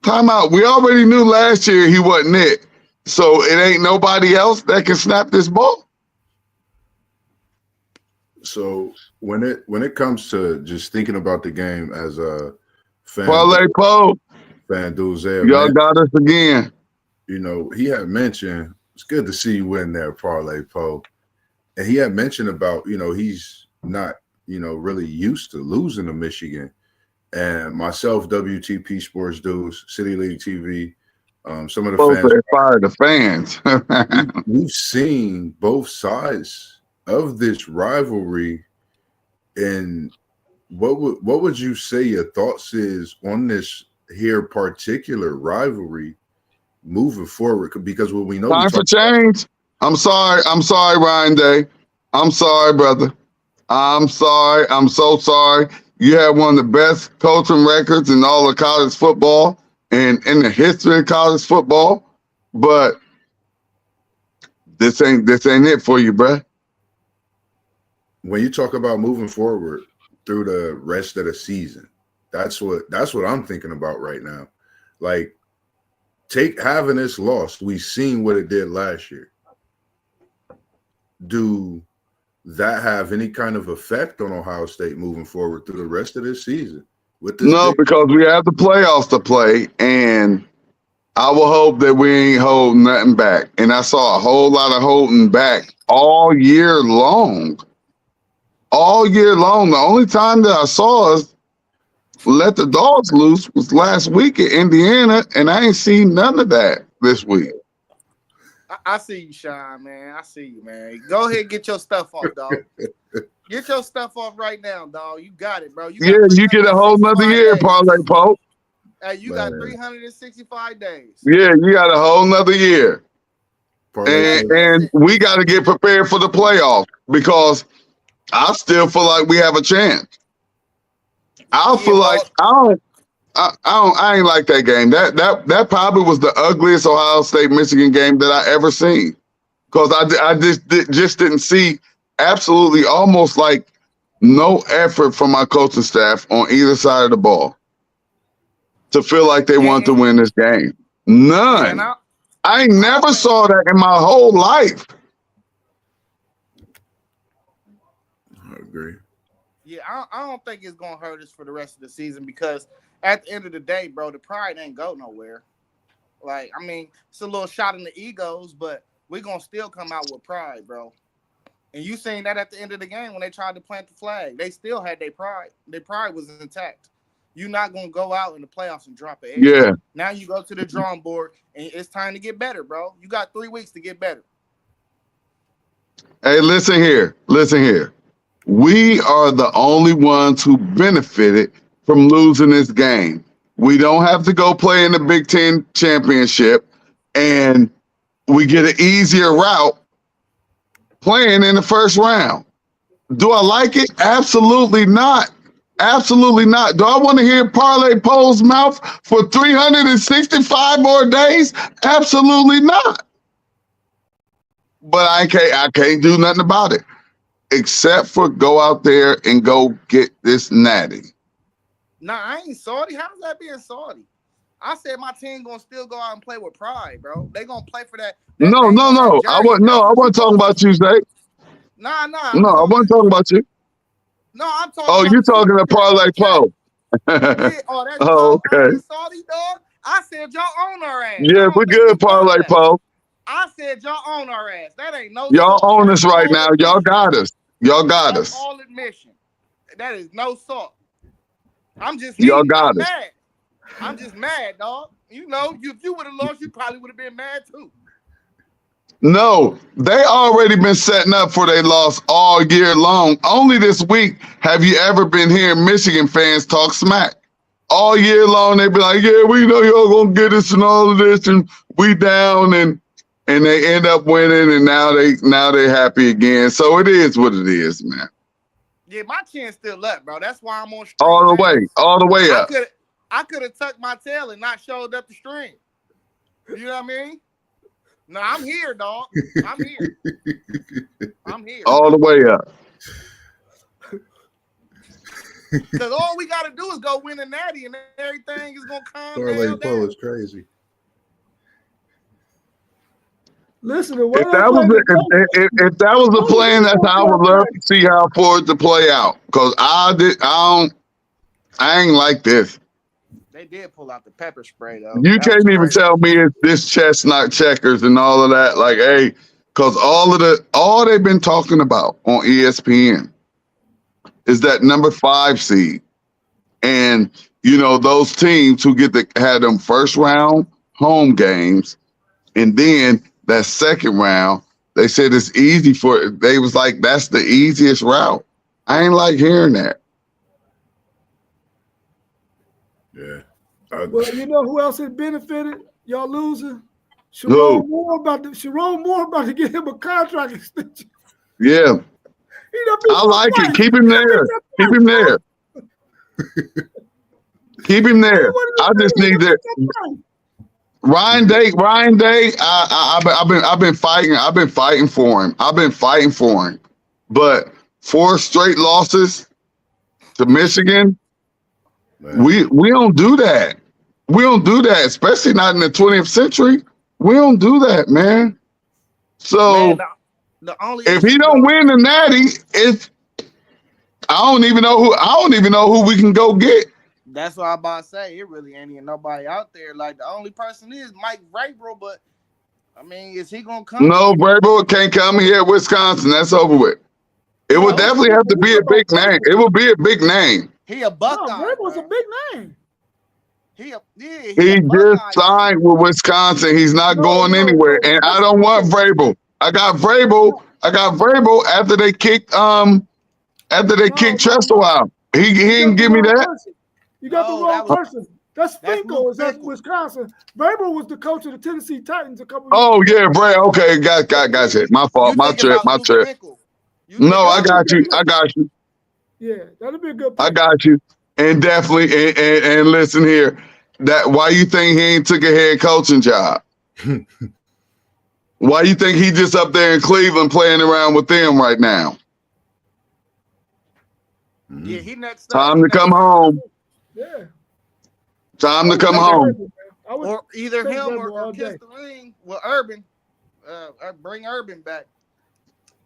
timeout. We already knew last year he wasn't it, so it ain't nobody else that can snap this ball. So when it comes to just thinking about the game as a fan, Parlay Poe, y'all got us again. He had mentioned it's good to see you win there, Parlay Poe, and he had mentioned about he's not really used to losing to Michigan, and myself, WTP Sports Dudes, City League TV, some of the fans. We've seen both sides of this rivalry, and what would you say your thoughts is on this here particular rivalry moving forward? Because what we know, time for change. I'm sorry, Ryan Day. I'm sorry, brother. I'm sorry. I'm so sorry. You have one of the best coaching records in all of college football and in the history of college football, but this ain't it for you, bruh. When you talk about moving forward through the rest of the season, that's what I'm thinking about right now. Like, having this loss, we've seen what it did last year. Do that have any kind of effect on Ohio State moving forward through the rest of this season? with this. No, because we have the playoffs to play, and I will hope that we ain't holding nothing back. And I saw a whole lot of holding back all year long. All year long. The only time that I saw us let the dogs loose was last week at Indiana, and I ain't seen none of that this week. I see you, Sean, man. I see you, man. Go ahead and get your stuff off, dog. Get your stuff off right now, dog. You got it, bro. Yeah, you get a whole nother year, Parlay Pope. Hey, you got 365 days. Yeah, you got a whole nother year. And we got to get prepared for the playoffs because I still feel like we have a chance. I feel like I ain't like that game. That probably was the ugliest Ohio State Michigan game that I ever seen because I just didn't see absolutely almost like no effort from my coaching staff on either side of the ball to feel like they want to win this game. None. I never saw that in my whole life. I agree. Yeah, I don't think it's gonna hurt us for the rest of the season because at the end of the day, bro, the pride ain't go nowhere. Like, I mean, it's a little shot in the egos, but we're gonna still come out with pride, bro. And you seen that at the end of the game when they tried to plant the flag. They still had their pride. Their pride was intact. You're not gonna go out in the playoffs and drop it. Yeah. Now you go to the drawing board and it's time to get better, bro. You got 3 weeks to get better. Hey, listen here. Listen here. We are the only ones who benefited from losing this game. We don't have to go play in the Big Ten championship, and we get an easier route playing in the first round. Do I like it? Absolutely not. Absolutely not. Do I want to hear Parlay Poe's mouth for 365 more days? Absolutely not. But I can't do nothing about it except for go out there and go get this natty. Nah, I ain't salty. How's that being salty? I said my team gonna still go out and play with pride, bro. They gonna play for that. No. I wasn't talking about you, Zay. Nah. No, I wasn't talking about you. No, I'm talking. Oh, you're talking to Parlay Poe. Yeah, that's okay. salty, dog. I said y'all own our ass. Yeah, we're good, Parlay Poe. I said y'all own our ass. That ain't no. Y'all own us right now. Y'all got us. Y'all got us. All admission. That is no salt. I'm just y'all got us. Mad. I'm just mad, dog. You know, if you would have lost, you probably would have been mad too. No, they already been setting up for they loss all year long. Only this week have you ever been hearing Michigan fans talk smack. All year long, they be like, yeah, we know y'all gonna get us and all of this, and we down, and they end up winning, and now they happy again. So it is what it is, man. Yeah, my chin's still up, bro. That's why I'm on stream. All the way up. I could have tucked my tail and not showed up the stream. You know what I mean? No, I'm here, dog. I'm here. I'm here. All the way up. Because all we got to do is go win a natty and everything is going to calm Parlay down. Poe is crazy. Listen, if that was the plan, that's how I would love to see how for it to play out. Because I ain't like this. They did pull out the pepper spray though. You can't even tell me it's this chestnut checkers and all of that. Like, hey, because all they've been talking about on ESPN is that number 5 seed, and you know those teams who had them first round home games, and then that second round, they said it's easy they was like, that's the easiest route. I ain't like hearing that. Yeah. Well, you know who else has benefited? Y'all losing? Sharon Moore about to get him a contract extension. Yeah. I like it. Keep him there. Keep him there. Keep him there. I just need that. Ryan Day. I've been fighting for him. But 4 straight losses to Michigan. Man. We don't do that. We don't do that, especially not in the 20th century. We don't do that, man. So if he don't win the natty, I don't even know who we can go get. That's what I'm about to say. It really ain't even nobody out there. Like the only person is Mike Vrabel, but I mean, is he gonna come? No, Vrabel can't come here at Wisconsin. That's over with. It would definitely have to be a big name. It will be a big name. He a Buckeye. No, Vrabel's a big name. He just signed with Wisconsin. He's not going anywhere. And I don't want Vrabel. I got Vrabel after they kicked Tressel out. He didn't give me that. You got the wrong person. That's Finkel. Is at Wisconsin. Vrabel was the coach of the Tennessee Titans a couple. Oh yeah, Brad. Okay, got it. My fault. My trip. No, I got you. Yeah, that'll be a good. I got you. And definitely, and listen here. That why you think he ain't took a head coaching job? Why you think he just up there in Cleveland playing around with them right now? Yeah, he next. Time to come home. Yeah. Time to come home. Or either him or kiss the ring with Urban. Bring Urban back.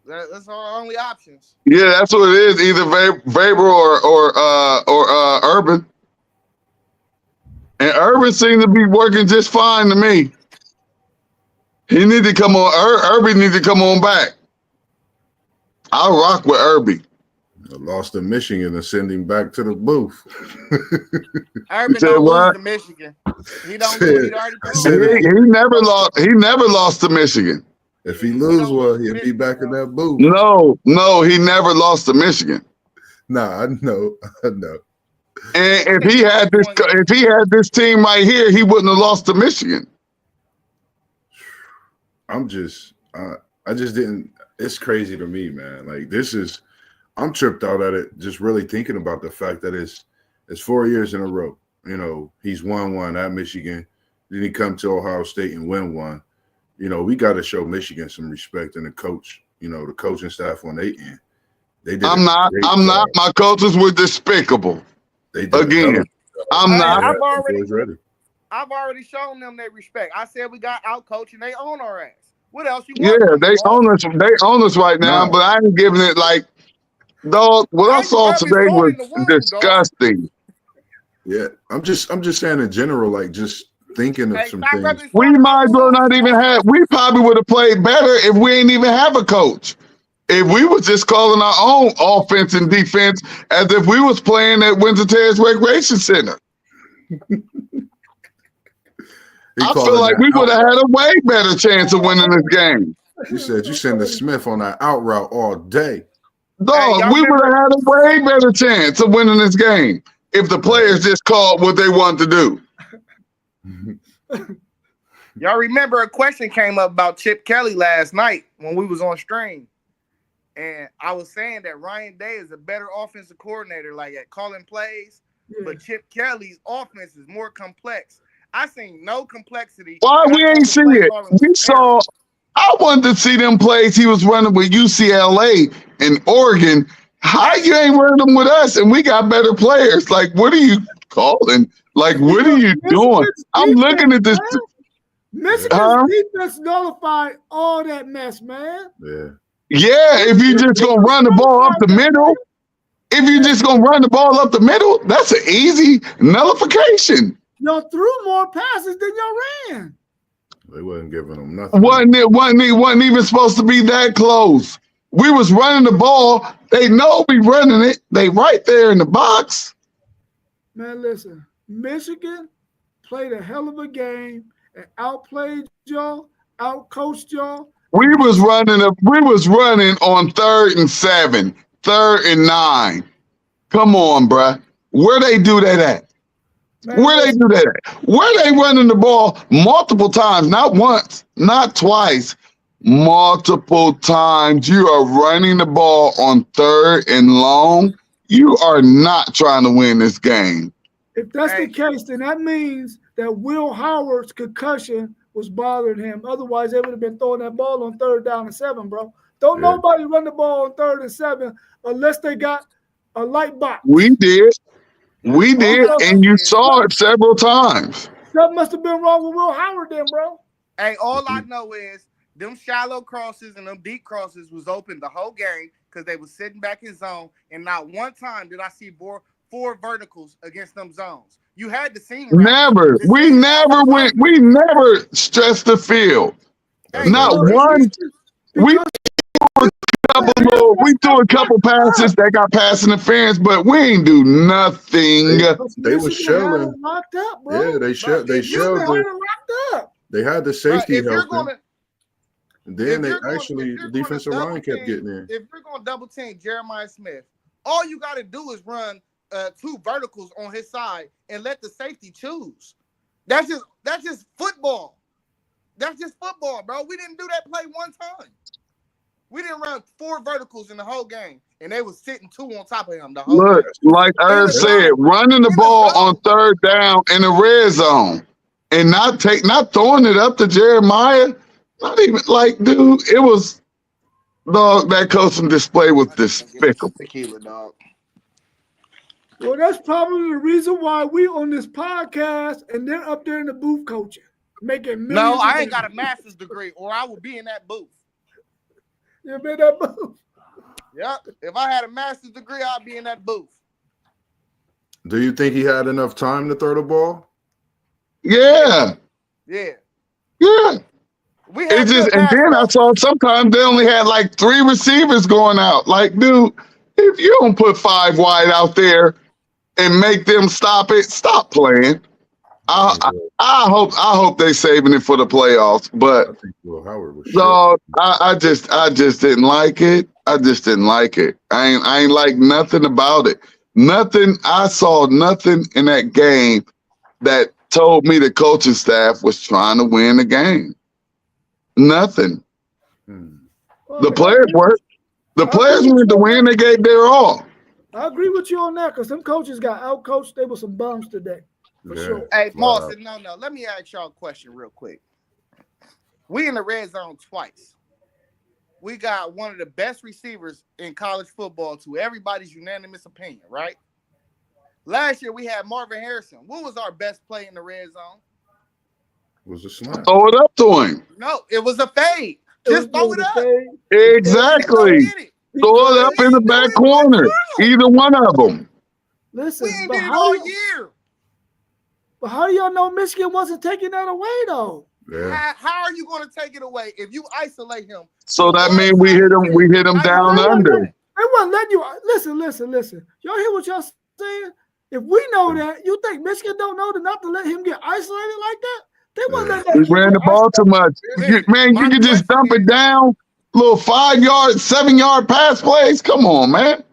That's our only options. Yeah, that's what it is. Either Vrabel or Urban. And Urban seems to be working just fine to me. He need to come on. Urban need to come on back. I'll rock with Urban. Lost to Michigan and send him back to the booth. Urban don't lose to Michigan. He don't. He never lost. He never lost to Michigan. If he lose, well, he'll be back in that booth. No, he never lost to Michigan. Nah, I know. And if he had this team right here, he wouldn't have lost to Michigan. I just didn't. It's crazy to me, man. Like I'm tripped out at it. Just really thinking about the fact that it's 4 years in a row. You know, he's won one at Michigan. Then he come to Ohio State and win one. You know, we got to show Michigan some respect and the coach. You know, the coaching staff on their end. They did. I'm not. My coaches were despicable. They did again. I'm not. I've already shown them their respect. I said we got out coaching. They own our ass. What else you want? Yeah, they own us. They own us right now. But I ain't giving it like. Dog, what I saw today was disgusting. Yeah, I'm just saying in general, like just thinking of some things. We might as well not even have. We probably would have played better if we ain't even have a coach. If we was just calling our own offense and defense as if we was playing at Winter Terrace Recreation Center. I feel like we would have had a way better chance of winning this game. You said you send the Smith on that out route all day. Dog, we would have had a way better chance of winning this game if the players just called what they wanted to do. Y'all remember a question came up about Chip Kelly last night when we was on stream. And I was saying that Ryan Day is a better offensive coordinator, like at calling plays. Yeah. But Chip Kelly's offense is more complex. I seen no complexity. Why we ain't see it? We saw. I wanted to see them plays he was running with UCLA and Oregon. How you ain't running them with us? And we got better players. Like, what are you calling? Like, what are you doing? I'm looking at this. Michigan's defense nullified all that mess, man. Yeah, if you just gonna run the ball up the middle, that's an easy nullification. Y'all threw more passes than y'all ran. They wasn't giving them nothing. Wasn't even supposed to be that close. We was running the ball. They know we running it. They right there in the box. Man, listen. Michigan played a hell of a game and outplayed y'all, outcoached y'all. We was running on 3rd and 7, 3rd and 9. Come on, bruh. Where they do that at? Where they running the ball multiple times, not once, not twice, multiple times. You are running the ball on 3rd and long. You are not trying to win this game. If that's the case, then that means that Will Howard's concussion was bothering him. Otherwise, they would have been throwing that ball on 3rd down and 7, bro. Don't nobody run the ball on 3rd and 7 unless they got a light box. We did, and you saw it several times. That must have been wrong with Will Howard then, bro. Hey, all I know is them shallow crosses and them deep crosses was open the whole game because they was sitting back in zone, and not one time did I see 4 verticals against them zones. You had the seam. Never. We never went. We never stressed the field. Hey, Not No, one. We because we threw a couple passes that got pass interference, but we ain't do nothing. They was Michigan had shelling. them locked up, bro. Yeah, they shelled. They Michigan shelled. had them locked up. They had the But safety if you're helping. gonna, And then if they you're gonna, actually if the you're defensive gonna line double kept team, getting in. if you're gonna double team Jeremiah Smith, all you got to do is run 2 verticals on his side and let the safety choose. That's just football. That's just football, bro. We didn't do that play one time. We didn't run 4 verticals in the whole game, and they was sitting 2 on top of him the whole Look, game. like Irv said, running the ball on 3rd down in the red zone and not throwing it up to Jeremiah. Not even like, dude, it was dog. That coaching display was despicable. Tequila, dog. Well, that's probably the reason why we on this podcast and they're up there in the booth coaching, making millions. No, of I ain't dollars. got a master's degree, or I would be in that booth. You been in that booth? Yep. If I had a master's degree, I'd be in that booth. Do you think he had enough time to throw the ball? Yeah, Yeah. yeah. We had It just good and pass then I rush. saw sometimes they only had like 3 receivers going out. Like, dude, if you don't put 5 wide out there and make them stop it, stop playing. I hope they saving it for the playoffs, but I think Will Howard was shit. no, I just didn't like it. I just didn't like it. I ain't like nothing about it. Nothing. I saw nothing in that game that told me the coaching staff was trying to win the game. Nothing. Well, The players were. The I players agree with wanted to you on win. They gave their all. I agree with you on that because some coaches got outcoached. They were some bums today, for Yeah. sure. Hey, Wow. Mawson, no. Let me ask y'all a question real quick. We in the red zone twice. We got one of the best receivers in college football to everybody's unanimous opinion, right? Last year we had Marvin Harrison. What was our best play in the red zone? Was a snap. Throw it up to him. No, it was a fade. Just throw it up. Exactly. Get it. Throw it up in the back corner. Either one of them. Listen, We ain't but did it how, all do you, year. but how do y'all know Michigan wasn't taking that away, though? Yeah. How are you going to take it away if you isolate him? So that means we hit them down under. They wasn't letting you. Listen. Y'all hear what y'all saying? If we know that, you think Michigan don't know not to let him get isolated like that? They wasn't letting We that kid ran the get ball too much. Man, you can just dump it down. Little 5-yard, 7-yard pass plays. Come on, man.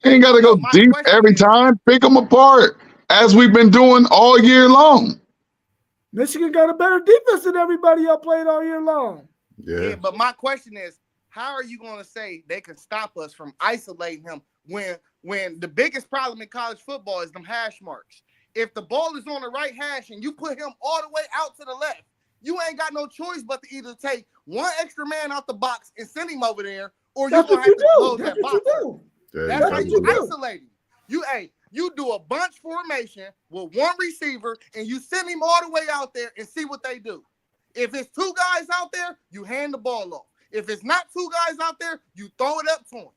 You ain't got to go deep every time. Pick them apart as we've been doing all year long. Michigan got a better defense than everybody else played all year long. Yeah. But my question is, how are you going to say they can stop us from isolating him when the biggest problem in college football is them hash marks? If the ball is on the right hash and you put him all the way out to the left, you ain't got no choice but to either take one extra man out the box and send him over there, or you're going to have to close that box. That's how you isolate him. You do a bunch formation with one receiver and you send him all the way out there and see what they do. If it's 2 guys out there, you hand the ball off. If it's not 2 guys out there, you throw it up to him.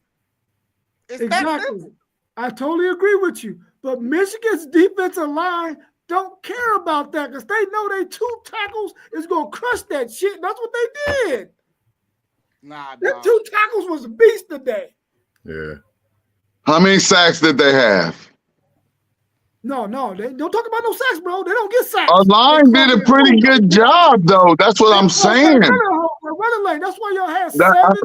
It's Exactly. I totally agree with you. But Michigan's defensive line don't care about that because they know they 2 tackles is going to crush that shit. That's what they did. Nah, Them 2 tackles was a beast today. Yeah. How many sacks did they have? No, they don't talk about no sacks, bro. They don't get sacks. Our line did a pretty good job, though. That's what I'm saying. Running lane. That's why y'all had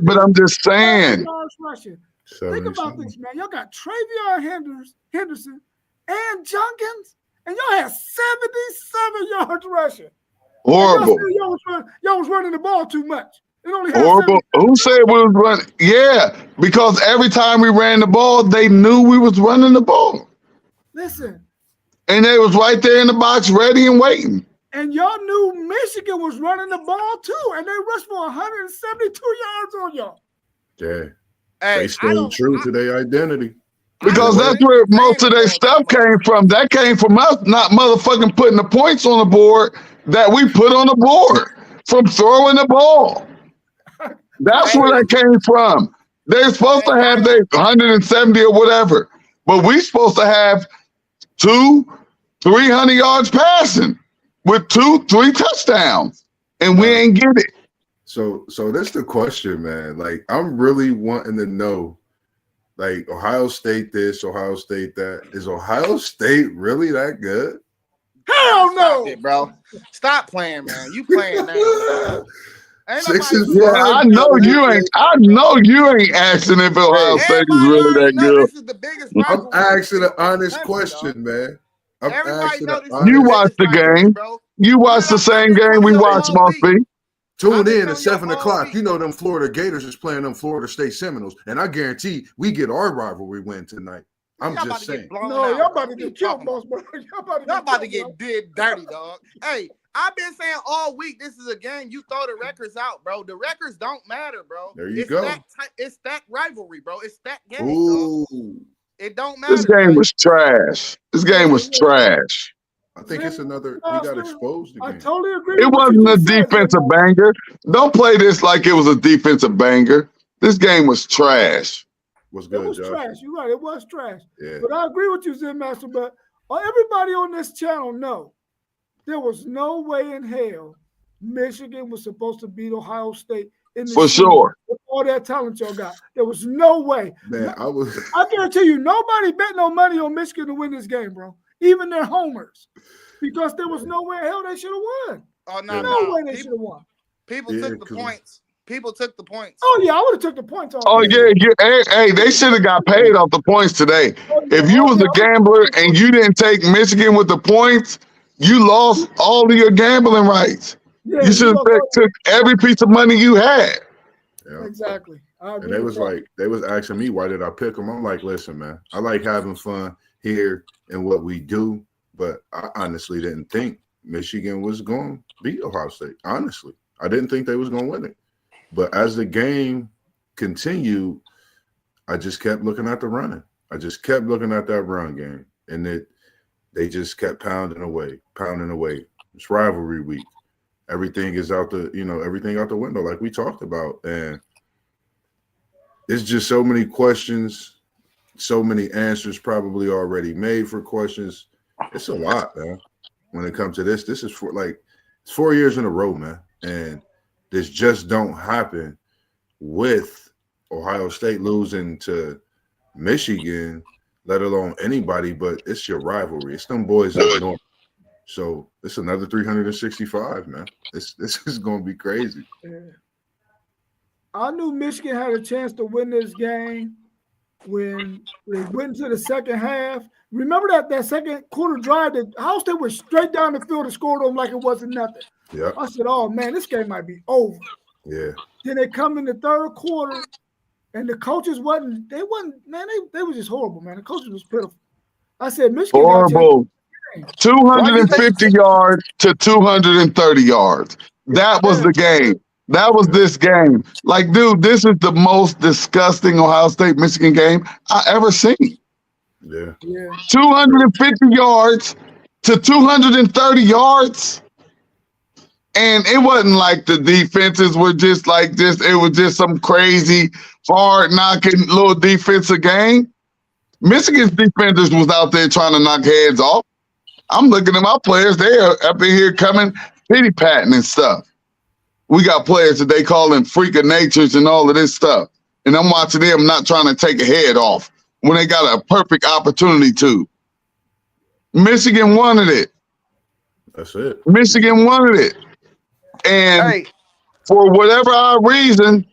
But I'm just saying. yards rushing. Think about this, man. Y'all got Travion Henderson and Junkins, and y'all had 77 yards rushing. Horrible. Y'all was running the ball too much. It only had Horrible. Who said we was running? Yeah, because every time we ran the ball, they knew we was running the ball. Listen. And they was right there in the box ready and waiting. And y'all knew Michigan was running the ball too, and they rushed for 172 yards on y'all. Yeah. Hey, They stayed true to their identity. Because that's where most of their stuff came from. That came from us not motherfucking putting the points on the board that we put on the board from throwing the ball. That's where that came from. They're supposed to have their 170 or whatever. but we supposed to have 300 yards passing with 2-3 touchdowns, and we ain't get it. So that's the question, man. Like, I'm really wanting to know, like, Ohio State this, Ohio State that. Is Ohio State really that good? Hell no, Stop it, bro. Stop playing, man. You playing now. Ain't 6-5. Yeah, I know you ain't. I know you ain't asking if Ohio State is really that good. This is the biggest I'm rivalry asking an in the honest country, question, man. I'm Everybody asking know an this. You honest. watch the rivalry, game. bro. You watch the same game we watch, Murphy. Tune in telling at 7 y'all all o'clock. week. You know them Florida Gators is playing them Florida State Seminoles, and I guarantee we get our rivalry win tonight. I'm Y'all just saying. No, y'all about to get killed, boss, bro. Y'all about to get did dirty, dog. Hey, I've been saying all week this is a game you throw the records out, bro. The records don't matter, bro. There you go. It's that rivalry, bro. It's that game, Ooh, dog. It don't matter. This game was trash. This game was trash. I think it's another. We got exposed again. I totally agree. It wasn't a defensive banger. Don't play this like it was a defensive banger. This game was trash. What's good, It was Josh? trash. You're right. It was trash. Yeah. But I agree with you, Zen Master. But everybody on this channel know there was no way in hell Michigan was supposed to beat Ohio State in the For sure. with all that talent y'all got. There was no way. Man, I guarantee you, nobody bet no money on Michigan to win this game, bro. Even their homers, because there was no way in hell they should have won. Oh no, no way they should have won. People took the points. People took the points. Oh yeah, I would have took the points off. Oh yeah, hey, they should have got paid off the points today. If you was a gambler and you didn't take Michigan with the points, you lost all of your gambling rights. Yeah, you should have took every piece of money you had. Yeah. Exactly. And they was asking me, why did I pick them? I'm like, listen, man, I like having fun here and what we do, but I honestly didn't think Michigan was going to beat Ohio State. Honestly, I didn't think they was going to win it. But as the game continued, I just kept looking at the running. I just kept looking at that run game, and they just kept pounding away. It's rivalry week. Everything is everything out the window, like we talked about, and it's just so many questions, so many answers probably already made for questions. It's a lot, man. When it comes to this is it's 4 years in a row, man, and this just don't happen with Ohio State losing to Michigan, let alone anybody, but it's your rivalry. It's them boys up north. So it's another 365, man. This is going to be crazy. Yeah. I knew Michigan had a chance to win this game when they went into the second half. Remember that second quarter drive that Ohio State was straight down the field and scored on them like it wasn't nothing. Yeah. I said, oh, man, this game might be over. Yeah. Then they come in the third quarter, and the coaches they were just horrible, man. The coaches was pitiful. I said, Michigan. Horrible. 250 yards to 230 yards. That was the game. That was this game. Like, dude, this is the most disgusting Ohio State Michigan game I ever seen. Yeah. 250 yards to 230 yards. And it wasn't like the defenses were it was just some crazy, hard knocking little defensive game. Michigan's defenders was out there trying to knock heads off. I'm looking at my players. They are up in here coming pity patting and stuff. We got players that they call them freak of natures and all of this stuff. And I'm watching them not trying to take a head off when they got a perfect opportunity to. Michigan wanted it. That's it. Michigan wanted it. And for whatever our reason,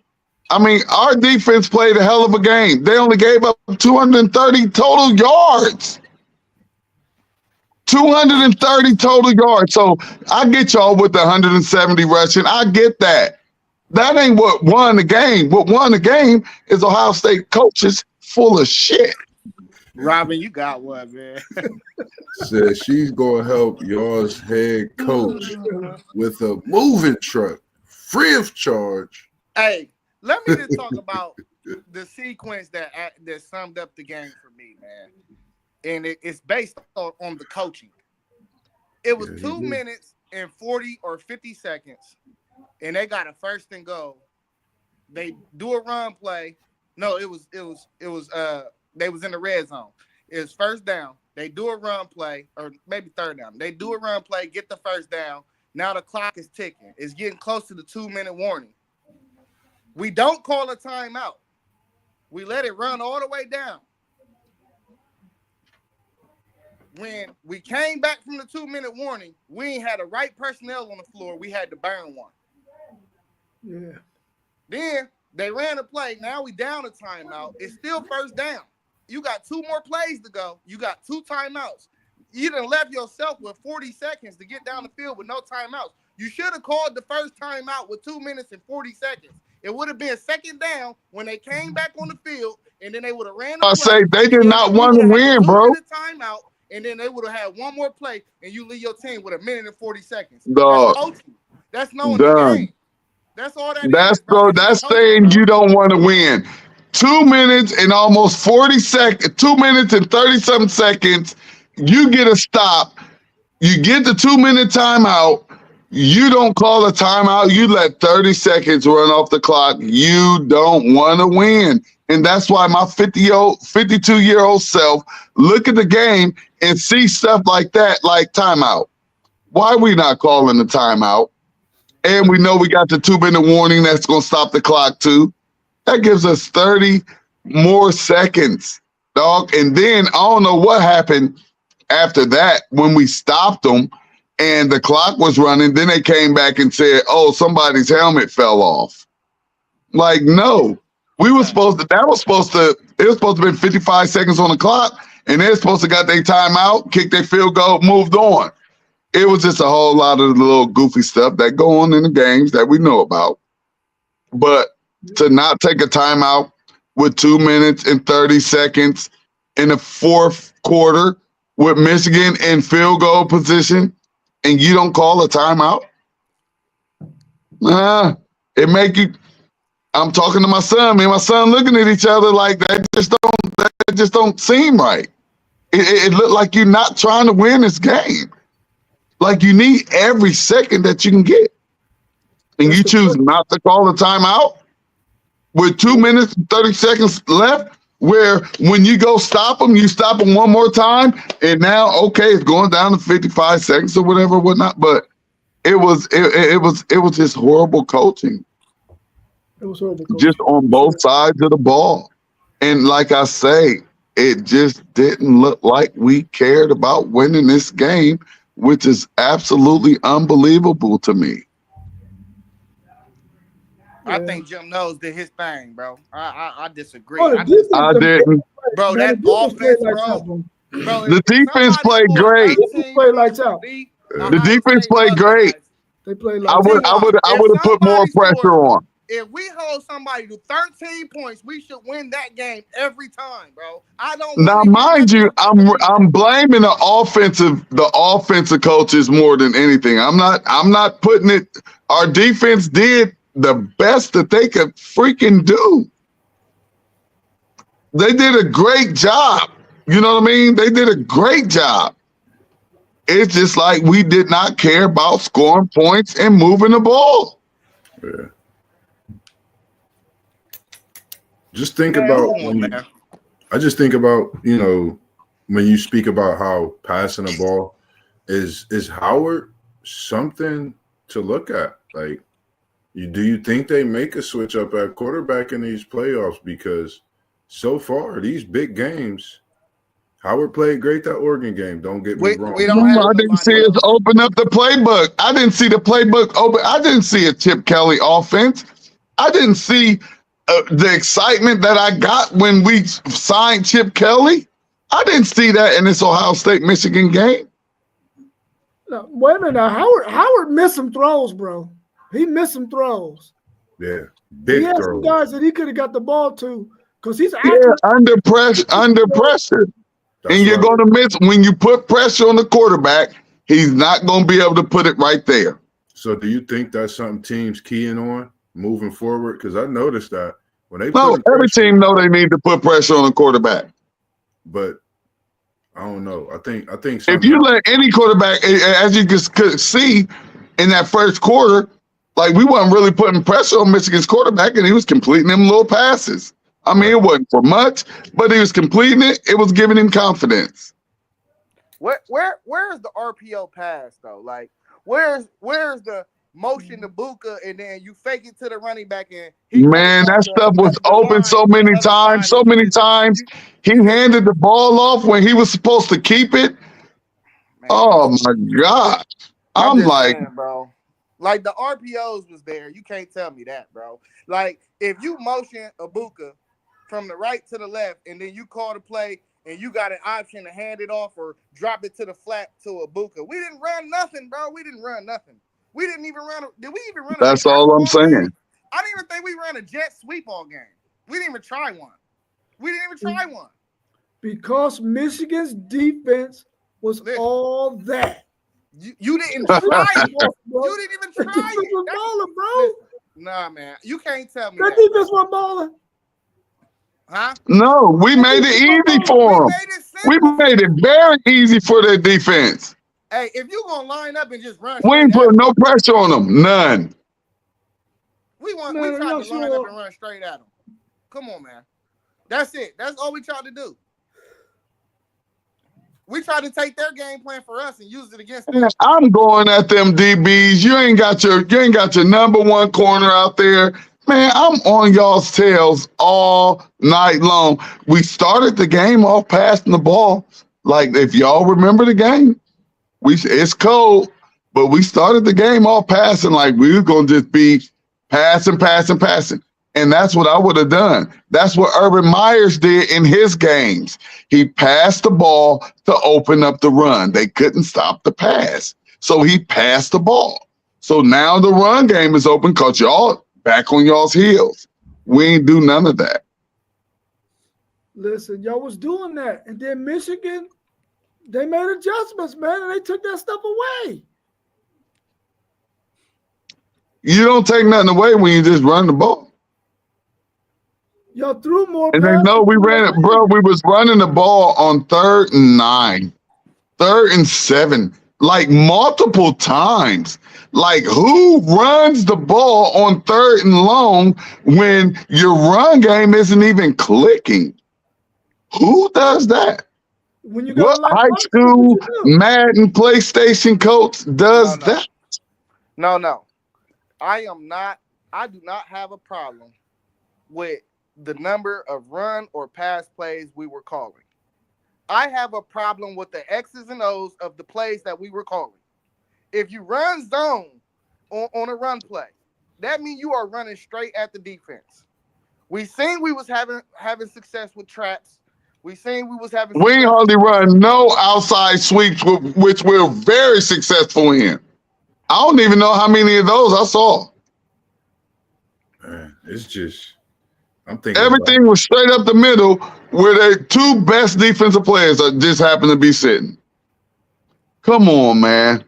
I mean, our defense played a hell of a game. They only gave up 230 total yards. 230 total yards. So I get y'all with the 170 rushing. I get that. That ain't what won the game. What won the game is Ohio State coaches full of shit. Robin, you got one, man. Says she's going to help y'all's head coach with a moving truck, free of charge. Hey, let me just talk about the sequence that summed up the game for me, man. And it's based on the coaching. It was 2 minutes and 40 or 50 seconds, and they got a first and goal. They do a run play. No, it was they was in the red zone. is first down. They do a run play, or maybe third down. They do a run play, get the first down. Now the clock is ticking. It's getting close to the 2-minute warning. We don't call a timeout. We let it run all the way down. When we came back from the 2-minute warning, we ain't had the right personnel on the floor. We had to burn one. Yeah. Then they ran a play. Now we down a timeout. It's still first down. You got 2 more plays to go. You got 2 timeouts. You done left yourself with 40 seconds to get down the field with no timeouts. You should have called the first timeout with 2 minutes and 40 seconds. It would have been second down when they came back on the field, and then they would have ran the play. I say they did not want to win, bro. Timeout, and then they would have had one more play, and you leave your team with 1 minute and 40 seconds. Dog. That's coaching. That's knowing the game. That's all that That's is, bro. That's saying you don't want to win. 2 minutes and almost 40 seconds, 2 minutes and 30-something seconds. You get a stop. You get the 2-minute timeout. You don't call a timeout. You let 30 seconds run off the clock. You don't want to win. And that's why my 52-year-old self look at the game and see stuff like that, like timeout. Why we not calling the timeout? And we know we got the 2-minute warning that's going to stop the clock too. That gives us 30 more seconds, dog. And then I don't know what happened after that when we stopped them and the clock was running. Then they came back and said, oh, somebody's helmet fell off. Like, no. It was supposed to have been 55 seconds on the clock, and they're supposed to got their timeout, kick their field goal, moved on. It was just a whole lot of little goofy stuff that go on in the games that we know about. But to not take a timeout with 2 minutes and 30 seconds in the fourth quarter with Michigan in field goal position, and you don't call a timeout, it make you. I'm talking to my son. Me and my son looking at each other like that just don't seem right. It looked like you're not trying to win this game. Like you need every second that you can get, and you choose not to call the timeout with 2 minutes and 30 seconds left. Where when you go stop them, you stop them one more time, and now it's going down to 55 seconds or whatnot. But it was just horrible coaching. It was horrible coaching. Just on both sides of the ball. And like I say, it just didn't look like we cared about winning this game, which is absolutely unbelievable to me. I think Jim knows did his thing, bro. I disagree. Oh, I didn't. Bro, that offense, bro. The defense played great. The defense played great. They played I would have put more pressure on. If we hold somebody to 13 points, we should win that game every time, bro. I don't. Now, mind you, I'm blaming the offensive coaches more than anything. I'm not putting it. Our defense did the best that they could freaking do. They did a great job. You know what I mean? They did a great job. It's just like we did not care about scoring points and moving the ball. Yeah. Just think about I just think about, when you speak about how passing the ball is Howard something to look at? Like, do you think they make a switch up at quarterback in these playoffs? Because so far, these big games, Howard played great that Oregon game. Don't get me wrong. I didn't see us open up the playbook. I didn't see the playbook open. I didn't see a Chip Kelly offense. I didn't see the excitement that I got when we signed Chip Kelly. I didn't see that in this Ohio State-Michigan game. No, wait a minute. Howard missed some throws, bro. He missed some throws. Yeah, big he had throws. Some guys that he could have got the ball to because he's under pressure. That's and you're going to miss when you put pressure on the quarterback. He's not going to be able to put it right there. So do you think that's something teams keying on moving forward? Because I noticed that when they every team know they need to put pressure on the quarterback. But I don't know. I think if you let any quarterback, as you could see in that first quarter, like we wasn't really putting pressure on Michigan's quarterback, and he was completing them little passes. I mean, it wasn't for much, but he was completing it. It was giving him confidence. Where's the RPO pass though? Like, where's the motion to Buka and then you fake it to the running back and Man, that stuff was open so many times. So many times he handed the ball off when he was supposed to keep it. Man, oh my God. I'm like, saying, bro. Like the RPOs was there. You can't tell me that, bro. Like if you motion Ibuka from the right to the left and then you call the play and you got an option to hand it off or drop it to the flat to Ibuka. We didn't run nothing, bro. We didn't run nothing. We didn't even run. Did we even run? That's all I'm saying. Game? I didn't even think we ran a jet sweep all game. We didn't even try one. Because Michigan's defense was all that. You didn't try it. You didn't even try it. Was balling, bro. Nah, man. You can't tell me that defense was balling. Huh? No, we made it easy for them. We made it very easy for their defense. Hey, if you gonna line up and just run, we ain't put no pressure on them. None. We tried to line up and run straight at them. Come on, man. That's it. That's all we tried to do. We tried to take their game plan for us and use it against them. I'm going at them DBs. You ain't got your number one corner out there. Man, I'm on y'all's tails all night long. We started the game off passing the ball. Like, if y'all remember the game, it's cold, but we started the game off passing like we were going to just be passing. And that's what I would have done. That's what Urban Myers did in his games. He passed the ball to open up the run. They couldn't stop the pass. So he passed the ball. So now the run game is open because y'all back on y'all's heels. We ain't do none of that. Listen, y'all was doing that. And then Michigan, they made adjustments, man, and they took that stuff away. You don't take nothing away when you just run the ball. Y'all threw more. And they know we ran it, bro. We was running the ball on 3rd and 9, 3rd and 7, like multiple times. Like, who runs the ball on 3rd and long when your run game isn't even clicking? Who does that? When you what high school Madden PlayStation coach does that? No. I do not have a problem with the number of run or pass plays we were calling. I have a problem with the X's and O's of the plays that we were calling. If you run zone on a run play, that means you are running straight at the defense. We seen we was having success with traps. We seen we was having. We ain't hardly run no outside sweeps, which we're very successful in. I don't even know how many of those I saw. Man, it's just. I'm thinking everything was straight up the middle where the two best defensive players just happen to be sitting. Come on, man.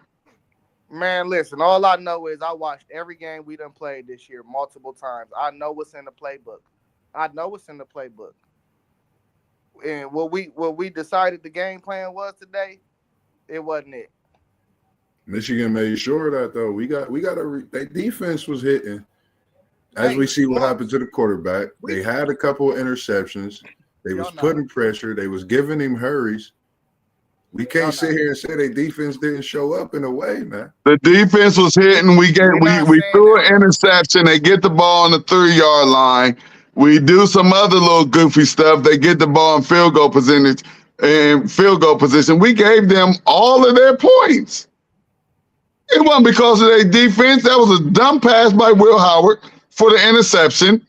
Man, listen, all I know is I watched every game we done played this year multiple times. I know what's in the playbook. And what we decided the game plan was today, it wasn't it. Michigan made sure of that though. Their defense was hitting. As we see what happened to the quarterback, they had a couple of interceptions. They was putting pressure. They was giving him hurries. We can't sit here and say their defense didn't show up in a way, man. The defense was hitting. We threw an interception. They get the ball on the 3-yard line. We do some other little goofy stuff. They get the ball in field goal position. We gave them all of their points. It wasn't because of their defense. That was a dumb pass by Will Howard for the interception.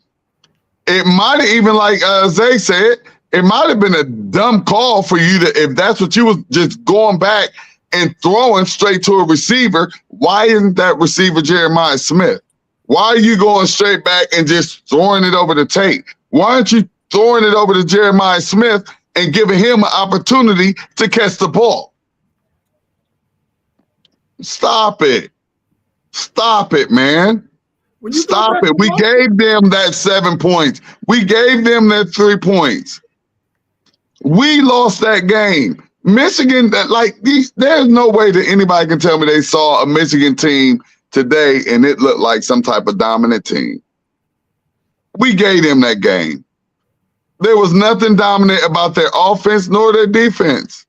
It might have even, like Zay said, it might have been a dumb call for you to, if that's what you was just going back and throwing straight to a receiver. Why isn't that receiver Jeremiah Smith? Why are you going straight back and just throwing it over to Tate? Why aren't you throwing it over to Jeremiah Smith and giving him an opportunity to catch the ball? Stop it, man. Stop it. We gave them that 7 points. We gave them that 3 points. We lost that game. Michigan, there's no way that anybody can tell me they saw a Michigan team today and it looked like some type of dominant team. We gave them that game. There was nothing dominant about their offense nor their defense.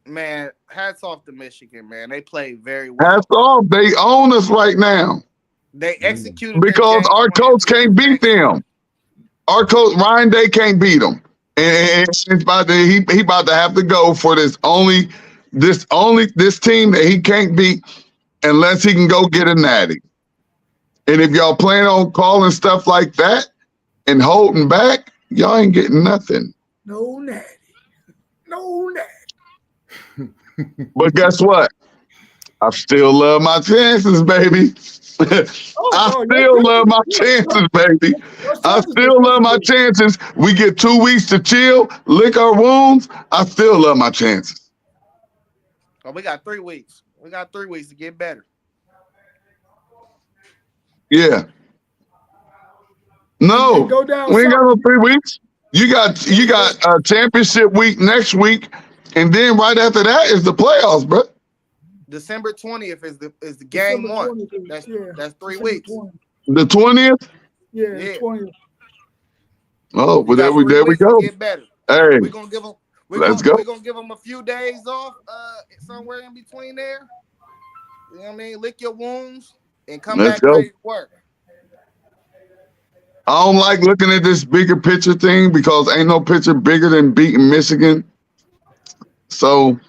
Man, hats off to Michigan, man. They played very well. Hats off. They own us right now. They executed because their our game coach can't beat them. Our coach Ryan Day can't beat them, and it's about to, he about to have to go for this team that he can't beat unless he can go get a natty. And if y'all plan on calling stuff like that and holding back, y'all ain't getting nothing. No natty. No natty. But guess what? I still love my chances, baby. I still love my chances, baby. I still love my chances. We get 2 weeks to chill, lick our wounds. I still love my chances. Oh, we got 3 weeks. We got 3 weeks to get better. Yeah. No, we ain't got no 3 weeks. You got a championship week next week, and then right after that is the playoffs, bro. December 20th is the game December 1. 20th, That's yeah. 3 December weeks. 20th. The 20th? Yeah, Yeah. 20th. Oh, well, there we To go. get better. Hey, We're gonna give them. Let's go. We're gonna give them a few days off, somewhere in between there. You know what I mean? Lick your wounds and come Let's back go. ready to work. I don't like looking at this bigger picture thing because ain't no picture bigger than beating Michigan. So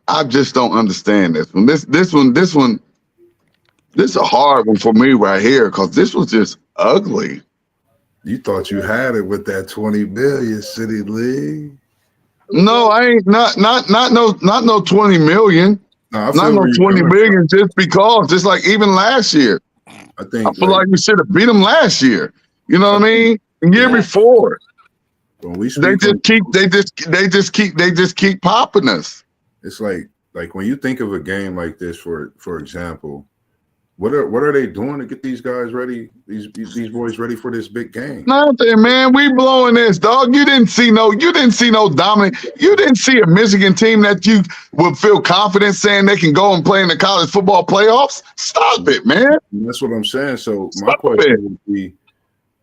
I just don't understand this one. This is a hard one for me right here because this was just ugly. You thought you had it with that 20 billion City League. No, I ain't not no 20 million. No, I Not feel no where you're 20 coming million just because, just like even last year. I think I feel like we should have beat them last year. You know what I mean? The year Yeah. before. when we They speak just keep popping us. it's like when you think of a game like this, for example, what are they doing to get these guys ready, these boys ready for this big game? Nothing, man. We blowing this, dog. You didn't see no dominant. You didn't see a Michigan team that you would feel confident saying they can go and play in the college football playoffs. Stop it, man. And that's what I'm saying. So my Stop question it. would be,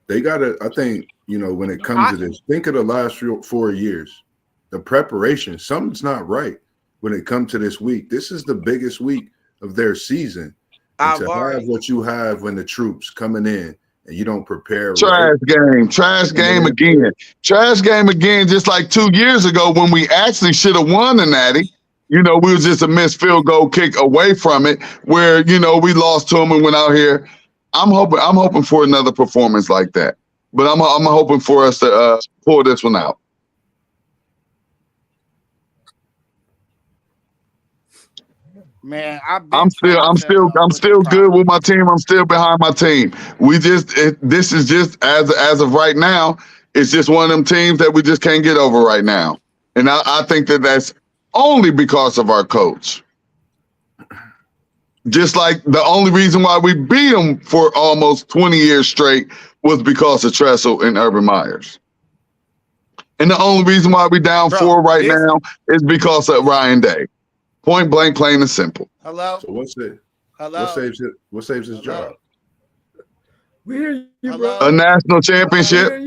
they gotta, I think, when it comes to this, think of the last 4 years, the preparation, something's not right when it comes to this week. This is the biggest week of their season. And to have what you have when the troops coming in and you don't prepare Trash game again. Trash game again, just like 2 years ago when we actually should have won the Natty. We were just a missed field goal kick away from it where, we lost to them and went out here. I'm hoping for another performance like that. But I'm hoping for us to pull this one out. Man, I'm still good with my team. I'm still behind my team. This is just as of right now, it's just one of them teams that we just can't get over right now. And I think that's only because of our coach. Just like the only reason why we beat them for almost 20 years straight was because of Tressel and Urban Myers. And the only reason why we down 4 right now is because of Ryan Day. Point blank, plain and simple. Hello. So what's it? Hello. What saves his job? We hear you, bro. A national championship.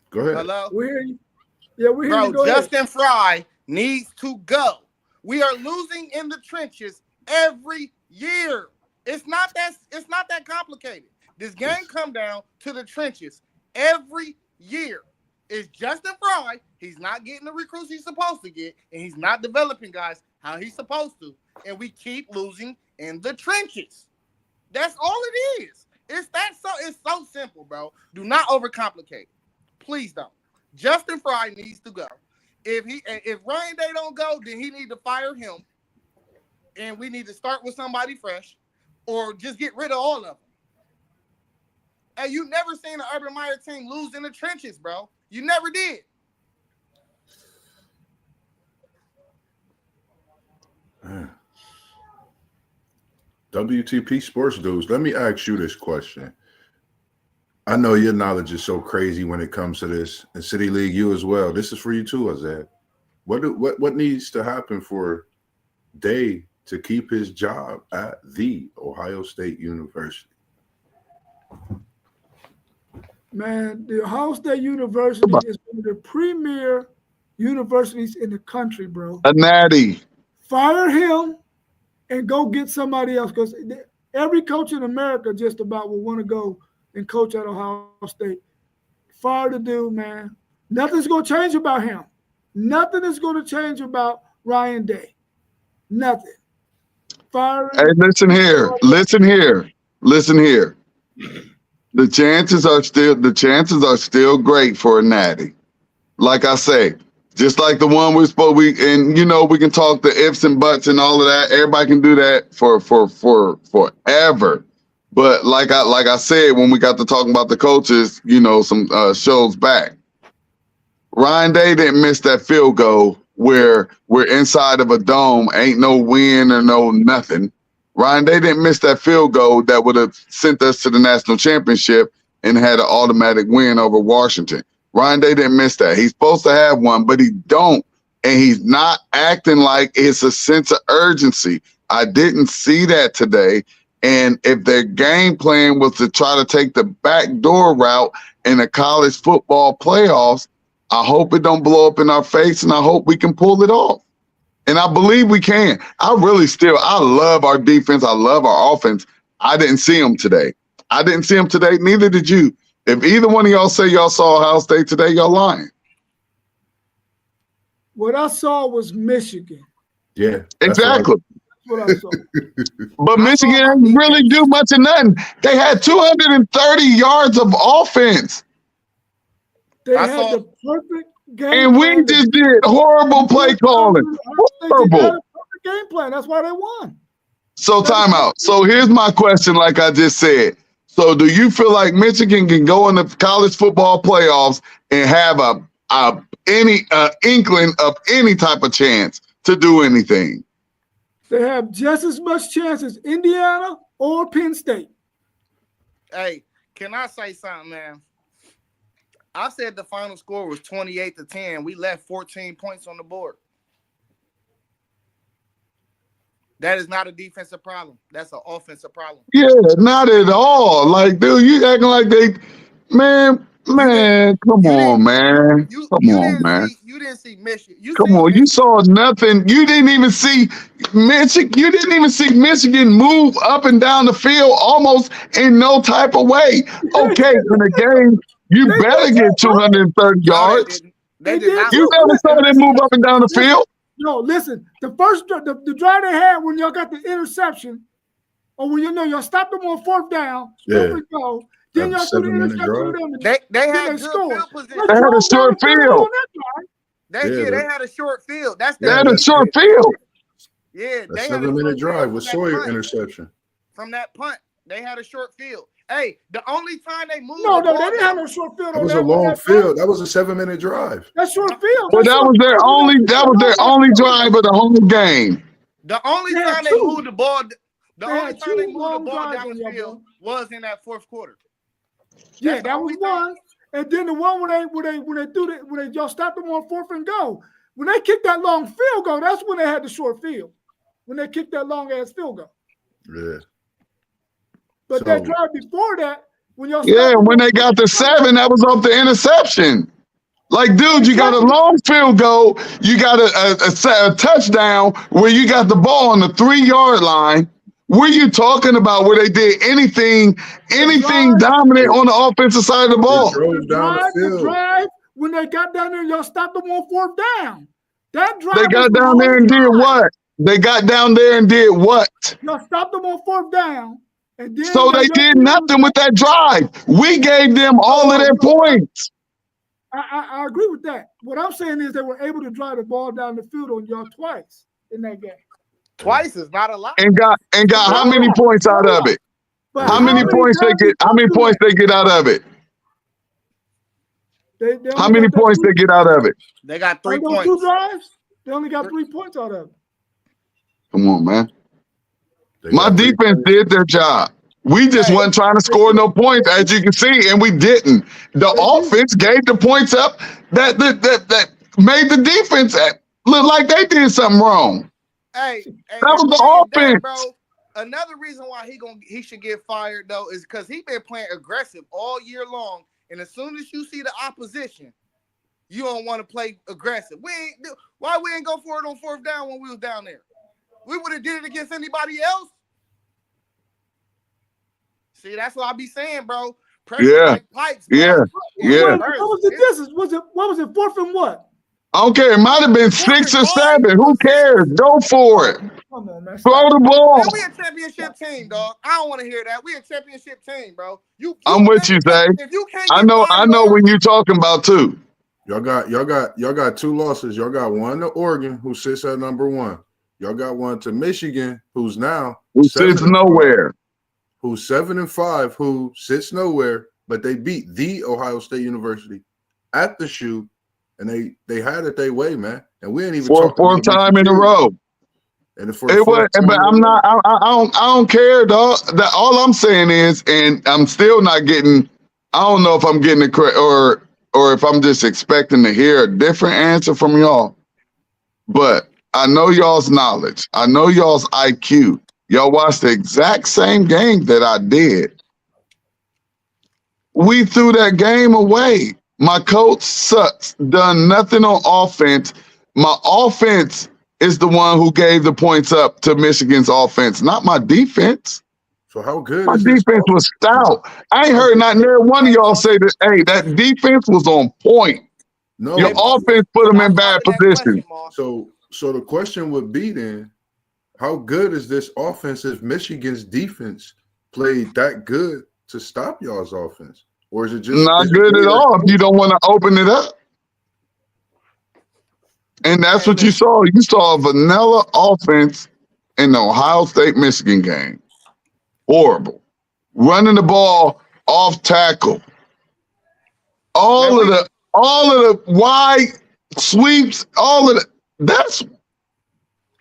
Go ahead. Hello. We hear you. Yeah, we hear you. Bro, Go ahead. Justin Fry needs to go. We are losing in the trenches every year. It's not that complicated. This game come down to the trenches every year. It's Justin Fry. He's not getting the recruits he's supposed to get, and he's not developing guys how he's supposed to. And we keep losing in the trenches. That's all it is. It's so simple, bro. Do not overcomplicate it. Please don't. Justin Fry needs to go. If Ryan Day don't go, then he need to fire him. And we need to start with somebody fresh, or just get rid of all of them. And you never seen an Urban Meyer team lose in the trenches, bro. You never did. WTP Sports Dudes, let me ask you this question. I know your knowledge is so crazy when it comes to this, and City League, you as well. This is for you too, Azad. What needs to happen for Day to keep his job at the Ohio State University? Man, the Ohio State University is one of the premier universities in the country, bro. A natty. Fire him and go get somebody else, because every coach in America just about will want to go and coach at Ohio State. Fire the dude, man. Nothing's going to change about him. Nothing is going to change about Ryan Day. Nothing. Fire him. Hey, listen here. The chances are still great for a natty. Like I say, just like the one we can talk the ifs and buts and all of that. Everybody can do that for forever. But like I said, when we got to talking about the coaches, some shows back, Ryan Day didn't miss that field goal where we're inside of a dome, ain't no wind or no nothing. Ryan Day didn't miss that field goal that would have sent us to the national championship and had an automatic win over Washington. Ryan Day didn't miss that. He's supposed to have one, but he don't. And he's not acting like it's a sense of urgency. I didn't see that today. And if their game plan was to try to take the backdoor route in the college football playoffs, I hope it don't blow up in our face, and I hope we can pull it off. And I believe we can. I love our defense. I love our offense. I didn't see them today. Neither did you. If either one of y'all say y'all saw Ohio State today, y'all lying. What I saw was Michigan. Yeah. Exactly. What I saw. But Michigan didn't really do much of nothing. They had 230 yards of offense. They had the perfect game and we plan. just did horrible play calling. Horrible. Game plan. That's why they won. So timeout. So here's my question, like I just said. So do you feel like Michigan can go in the college football playoffs and have any inkling of any type of chance to do anything? They have just as much chance as Indiana or Penn State. Hey, can I say something, man? I said the final score was 28-10. We left 14 points on the board. That is not a defensive problem. That's an offensive problem. Yeah, not at all. Like, dude, you acting like man, come on, man. You didn't see Michigan. You saw nothing. You didn't even see Michigan. You didn't even see Michigan move up and down the field almost in no type of way. Okay, in the game, you better get 230 yards. They did not. You never saw them move up and down the field. No, listen. The first the drive they had when y'all got the interception, or when y'all stopped them on fourth down, go. Then y'all threw the interception. They had good field position. They had a short field. They had a short field. They had a short field. Yeah, they had a 7-minute drive with Sawyer interception. From that punt, they had a short field. Hey, the only time they moved. No, they didn't have no short field. It was a long field. That was a 7-minute drive. That's short field. Well, that was their only drive of the whole game. The only time they moved the ball, down the field was in that fourth quarter. Yeah, that was one. And then the one when y'all stopped them on fourth and go. When they kicked that long field goal, that's when they had the short field. When they kicked that long ass field goal. Yeah. But that drive before that, when y'all when they got the 7, that was off the interception. Like, dude, you got a long field goal, you got a touchdown where you got the ball on the 3-yard line. Were you talking about where they did anything dominant on the offensive side of the ball? The drive, when they got down there, y'all stopped them on fourth down. That drive. They got down there and did what? Y'all stopped them on fourth down. And then so they did nothing with that drive. We gave them all of their points. I agree with that. What I'm saying is they were able to drive the ball down the field on y'all twice in that game. Twice is not a lot. And got how many points out of it? How many points they get out of it? How many points they get out of it? They got 3 points. 2 drives? They only got 3 points out of it. Come on, man. My defense did their job. We just wasn't trying to score no points, as you can see, and we didn't. The offense gave the points up that made the defense look like they did something wrong. Hey, that was the offense. Bro, another reason why he should get fired though is because he been playing aggressive all year long, And as soon as you see the opposition, you don't want to play aggressive. Why we ain't go for it on fourth down when we was down there? We would have did it against anybody else. See, that's what I be saying, bro. Pressure like pipes, bro. Yeah. What was the distance? What was it? Fourth and what? I don't care. It might have been 6 or 7. Who cares? Go for it. Come on, man. Throw the ball. Man, we a championship team, dog. I don't want to hear that. We a championship team, bro. I'm with you, Zay. If you can't I know when you're talking about too. Y'all got 2 losses. Y'all got one to Oregon, who sits at number 1. Y'all got one to Michigan, who sits nowhere. Who's 7-5, who sits nowhere, but they beat the Ohio State University at the shoe, and they had it their way, man. And we ain't even for a fourth time in a row. And it was, but I'm not. I don't care, dog. That all I'm saying is, and I'm still not getting. I don't know if I'm getting it correct or if I'm just expecting to hear a different answer from y'all. But I know y'all's knowledge. I know y'all's IQ. Y'all watched the exact same game that I did. We threw that game away. My coach sucks. Done nothing on offense. My offense is the one who gave the points up to Michigan's offense, not my defense. So how good? My defense was stout. I ain't heard not near one of y'all say that. Hey, that defense was on point. No, your offense put them in bad position. So the question would be then, how good is this offense if Michigan's defense played that good to stop y'all's offense? Or is it just not good at all if you don't want to open it up? And that's what you saw. You saw a vanilla offense in the Ohio State-Michigan game. Horrible. Running the ball off tackle. All of the wide sweeps, that's,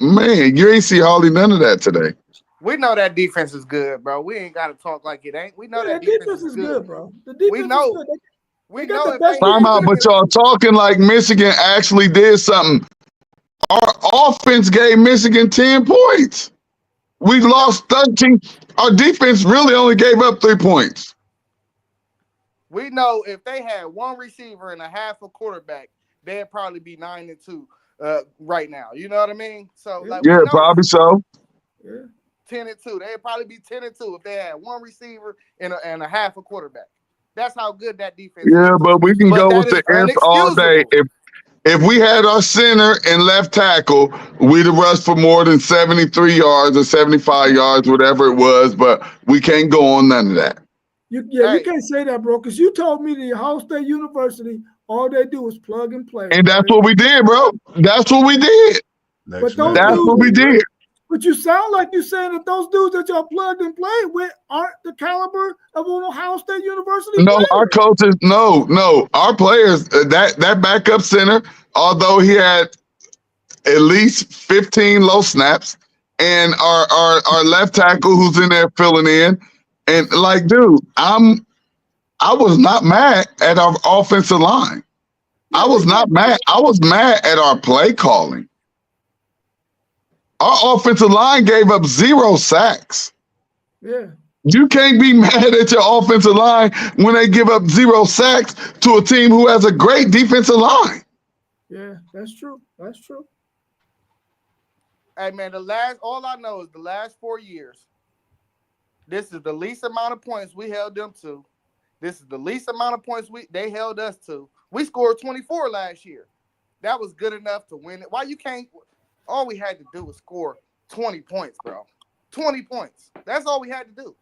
man, you ain't see hardly none of that today. We know that defense is good, bro. We ain't got to talk like it ain't. We know that defense is good, bro. The defense we know. is good. We know the best Time out, but y'all talking like Michigan actually did something. Our offense gave Michigan 10 points. We lost 13. Our defense really only gave up 3 points. We know if they had one receiver and a half a quarterback, they'd probably be 9-2 right now. You know what I mean? So like, yeah, probably so. Yeah. 10-2. They'd probably be 10-2 if they had one receiver and a half a quarterback. That's how good that defense is. Yeah, but we can go with the if all day. If we had our center and left tackle, we'd have rushed for more than 73 yards or 75 yards, whatever it was, but we can't go on none of that. You can't say that, bro, because you told me the Ohio State University, all they do is plug and play. And that's what we did, bro. That's what we did. That's what we did. But you sound like you're saying that those dudes that y'all plugged and played with aren't the caliber of an Ohio State University No, player. our coaches, no. Our players, that backup center, although he had at least 15 low snaps, and our left tackle who's in there filling in, and like, dude, I was not mad at our offensive line. I was not mad. I was mad at our play calling. Our offensive line gave up 0 sacks. Yeah. You can't be mad at your offensive line when they give up 0 sacks to a team who has a great defensive line. Yeah, that's true. That's true. Hey, man, all I know is the last 4 years, this is the least amount of points we held them to. This is the least amount of points they held us to. We scored 24 last year. That was good enough to win it. Why you can't? All we had to do was score 20 points, bro. 20 points. That's all we had to do.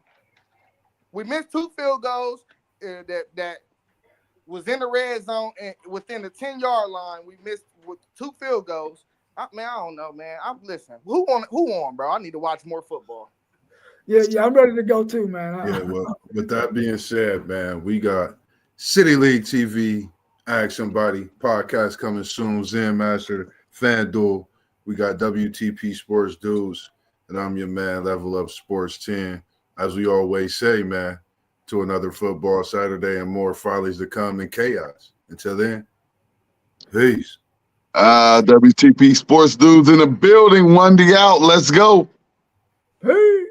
We missed 2 field goals that was in the red zone and within the 10-yard line. We missed with 2 field goals. I don't know, man. Listen. Who on, bro? I need to watch more football. Yeah, I'm ready to go too, man. Yeah, well, with that being said, man, we got City League TV, Ask Somebody podcast coming soon. Zen Master, FanDuel. We got WTP Sports Dudes, and I'm your man, Level Up Sports 10. As we always say, man, to another football Saturday and more follies to come in chaos. Until then, peace. WTP Sports Dudes in the building. 1D out. Let's go. Peace.